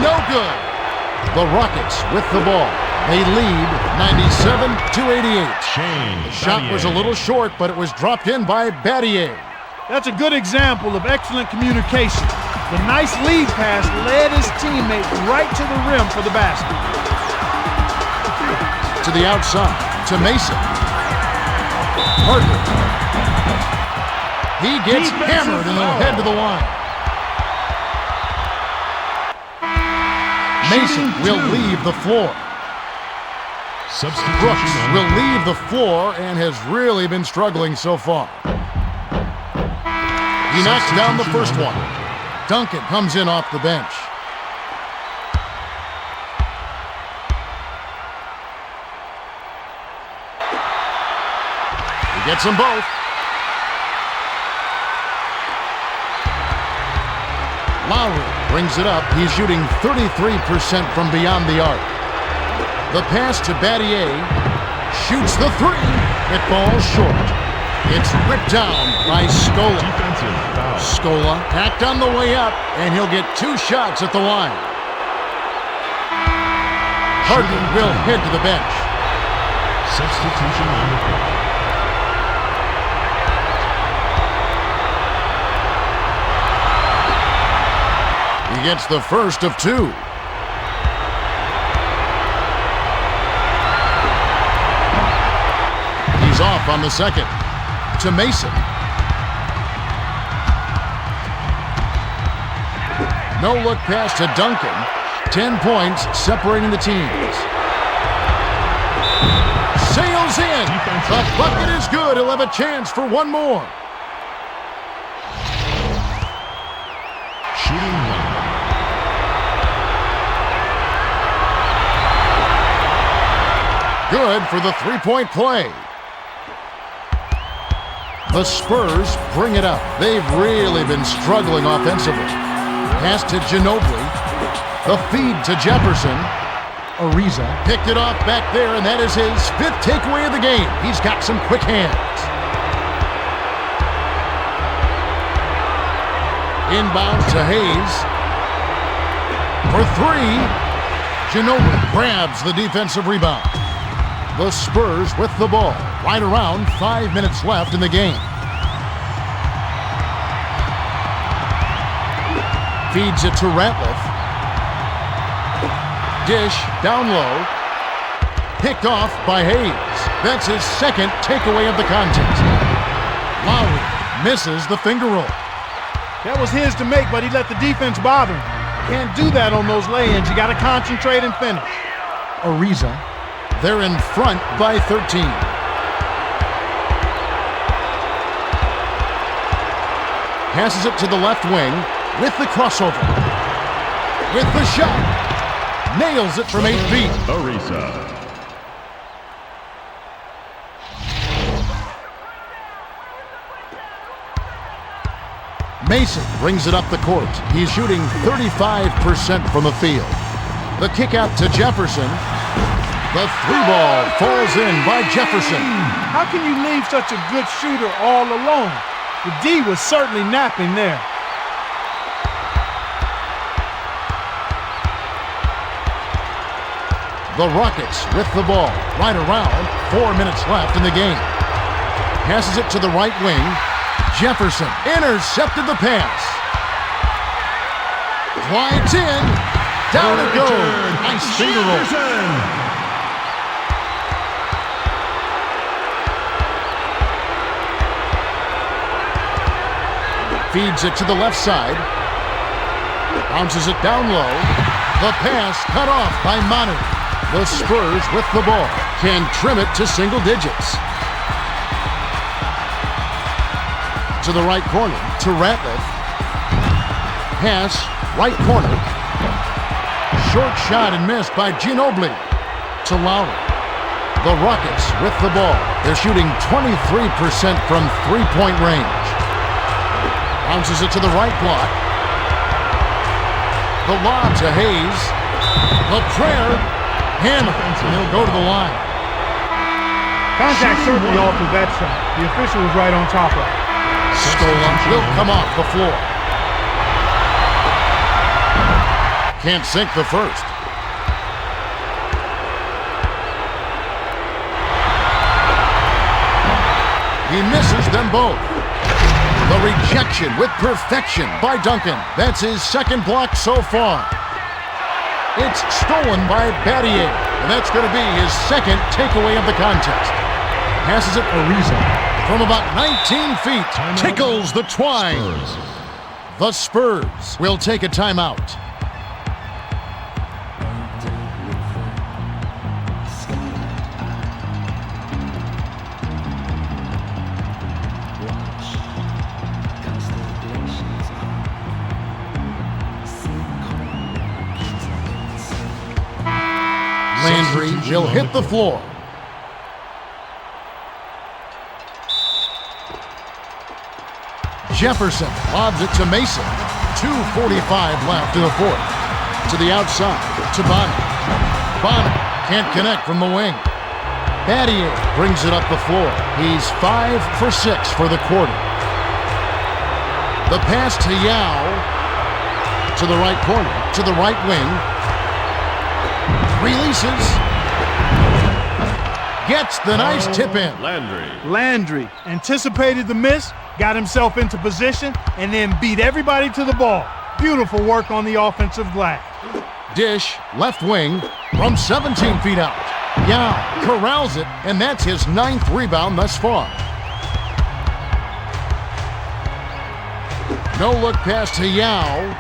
No good. The Rockets with the ball. They lead 97-88. The shot was a little short, but it was dropped in by Battier. That's a good example of excellent communication. The nice lead pass led his teammate right to the rim for the basket. To the outside, to Mason. Parker. He gets hammered and they'll head to the line. Mason will leave the floor. Brooks will leave the floor and has really been struggling so far. He knocks down the first one. Duncan comes in off the bench. He gets them both. Lowry brings it up. He's shooting 33% from beyond the arc. The pass to Battier. Shoots the three. It falls short. It's ripped down by Scola. Scola packed on the way up, and he'll get 2 shots at the line. Harden will head to the bench. Substitution on the court. He gets the first of 2. He's off on the second. To Mason. No-look pass to Duncan. 10 points separating the teams. Sails in. The bucket is good. He'll have a chance for one more. Shooting 1. Good for the three-point play. The Spurs bring it up. They've really been struggling offensively. Pass to Ginobili. The feed to Jefferson. Ariza picked it off back there, and that is his 5th takeaway of the game. He's got some quick hands. Inbounds to Hayes. For three. Ginobili grabs the defensive rebound. The Spurs with the ball. Right around 5 minutes left in the game. Feeds it to Ratliff. Dish down low. Picked off by Hayes. That's his second takeaway of the contest. Lowry misses the finger roll. That was his to make, but he let the defense bother him. Can't do that on those lay-ins. You got to concentrate and finish. Ariza. They're in front by 13. Passes it to the left wing with the crossover. With the shot. Nails it from 8 feet. Ariza. Mason brings it up the court. He's shooting 35% from the field. The kick out to Jefferson. The three ball falls in by Jefferson. How can you leave such a good shooter all alone? The D was certainly napping there. The Rockets with the ball. Right around 4 minutes left in the game. Passes it to the right wing. Jefferson intercepted the pass. Glides in. Down it goes. Nice finger roll. Feeds it to the left side. Bounces it down low. The pass cut off by Manu. The Spurs with the ball can trim it to single digits. To the right corner, to Ratliff. Pass, right corner. Short shot and missed by Ginobili. To Lowry. The Rockets with the ball. They're shooting 23% from three-point range. Bounces it to the right block. The lob to Hayes. The prayer. Hammer. And he'll go to the line. Contact certainly altered that shot. The official was right on top of it. Stolen will come off the floor. Can't sink the first. He misses them both. The rejection with perfection by Duncan. That's his second block so far. It's stolen by Battier, and that's going to be his second takeaway of the contest. Passes it Ariza. From about 19 feet, tickles the twine. The Spurs will take a timeout. Landry will hit the floor. Jefferson lobs it to Mason. 2:45 left in the fourth. To the outside, to Bonner. Bonner can't connect from the wing. Battier brings it up the floor. He's 5 for 6 for the quarter. The pass to Yao. To the right corner, to the right wing. Releases. Gets the nice tip in. Landry anticipated the miss, got himself into position, and then beat everybody to the ball. Beautiful work on the offensive glass. Dish, left wing, from 17 feet out. Yao corrals it, and that's his 9th rebound thus far. No look pass to Yao.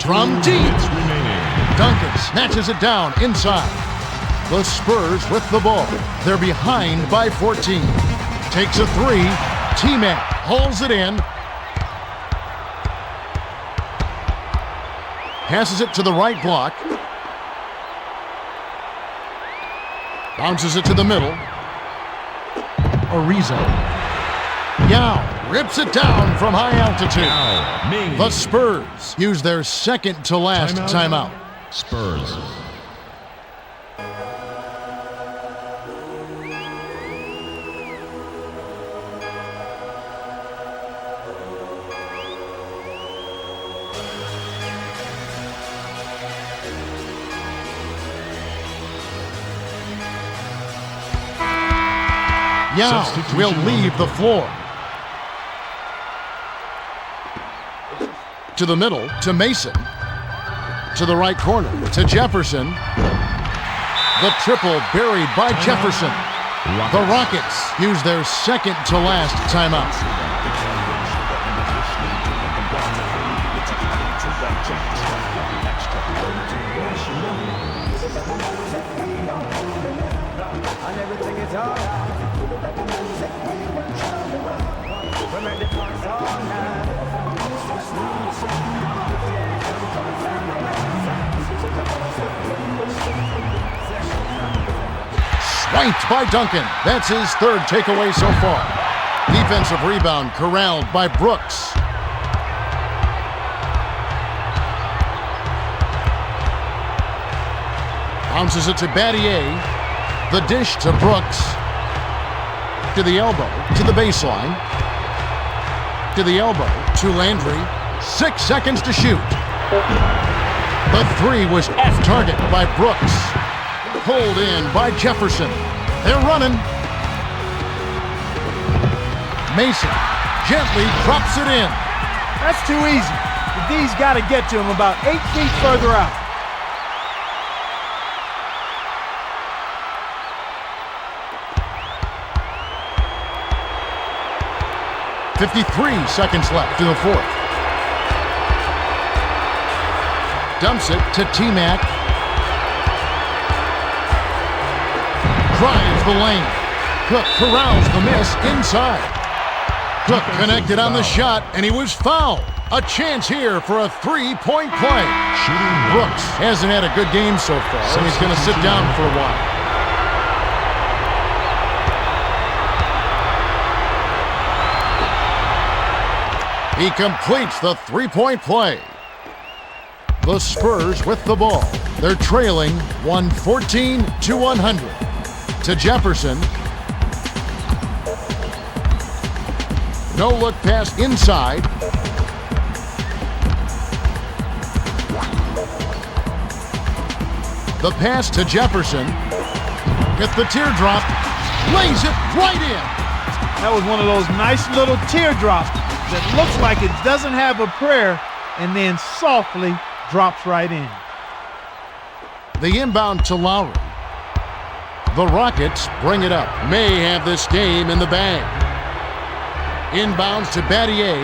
From deep. Duncan snatches it down inside. The Spurs with the ball. They're behind by 14. Takes a three. T-Mac holds it in. Passes it to the right block. Bounces it to the middle. Ariza. Yao rips it down from high altitude. The Spurs use their second to last timeout. Spurs. Yao will leave the floor. To the middle, to Mason. To the right corner, to Jefferson. The triple buried by Jefferson. The Rockets use their second to last timeout. Swiped by Duncan. That's his third takeaway so far. Defensive rebound corralled by Brooks. Bounces it to Battier. The dish to Brooks. To the elbow, to the baseline. To the elbow, to Landry. 6 seconds to shoot. The three was off target by Brooks. Pulled in by Jefferson. They're running. Mason gently drops it in. That's too easy. The D's got to get to him about 8 feet further out. .53 seconds left in the fourth. Dumps it to T-Mac. Drives the lane. Cook corrals the miss inside. Cook connected on the shot, and he was fouled. A chance here for a three-point play. Brooks hasn't had a good game so far, so he's going to sit down for a while. He completes the three-point play. The Spurs with the ball. They're trailing 114-100. To Jefferson. No look pass inside. The pass to Jefferson. Get the teardrop. Lays it right in. That was one of those nice little teardrops that looks like it doesn't have a prayer and then softly drops right in. The inbound to Lowry. The Rockets bring it up. May have this game in the bag. Inbounds to Battier.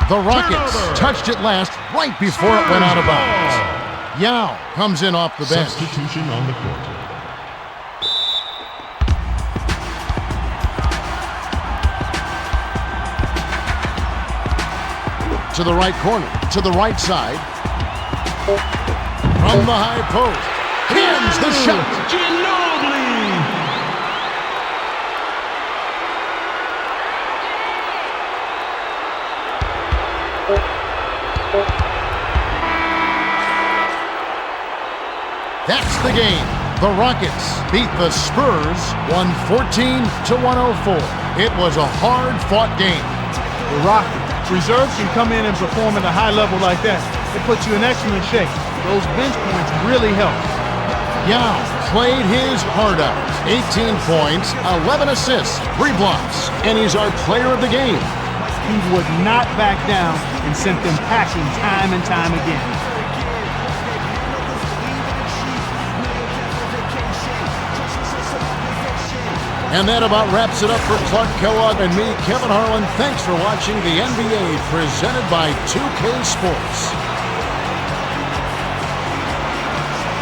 The Rockets touched it last right before it went out of bounds. Yao comes in off the bench. Substitution on the court. To the right corner, to the right side. From the high post. Hands the shot. That's the game. The Rockets beat the Spurs 114-104. It was a hard-fought game. The Rockets. Reserves can come in and perform at a high level like that. It puts you in excellent shape. Those bench points really help. Yao played his heart out. 18 points, 11 assists, 3 blocks, and he's our player of the game. He would not back down and sent them packing time and time again. And that about wraps it up for Clark Kellogg and me, Kevin Harlan. Thanks for watching the NBA presented by 2K Sports.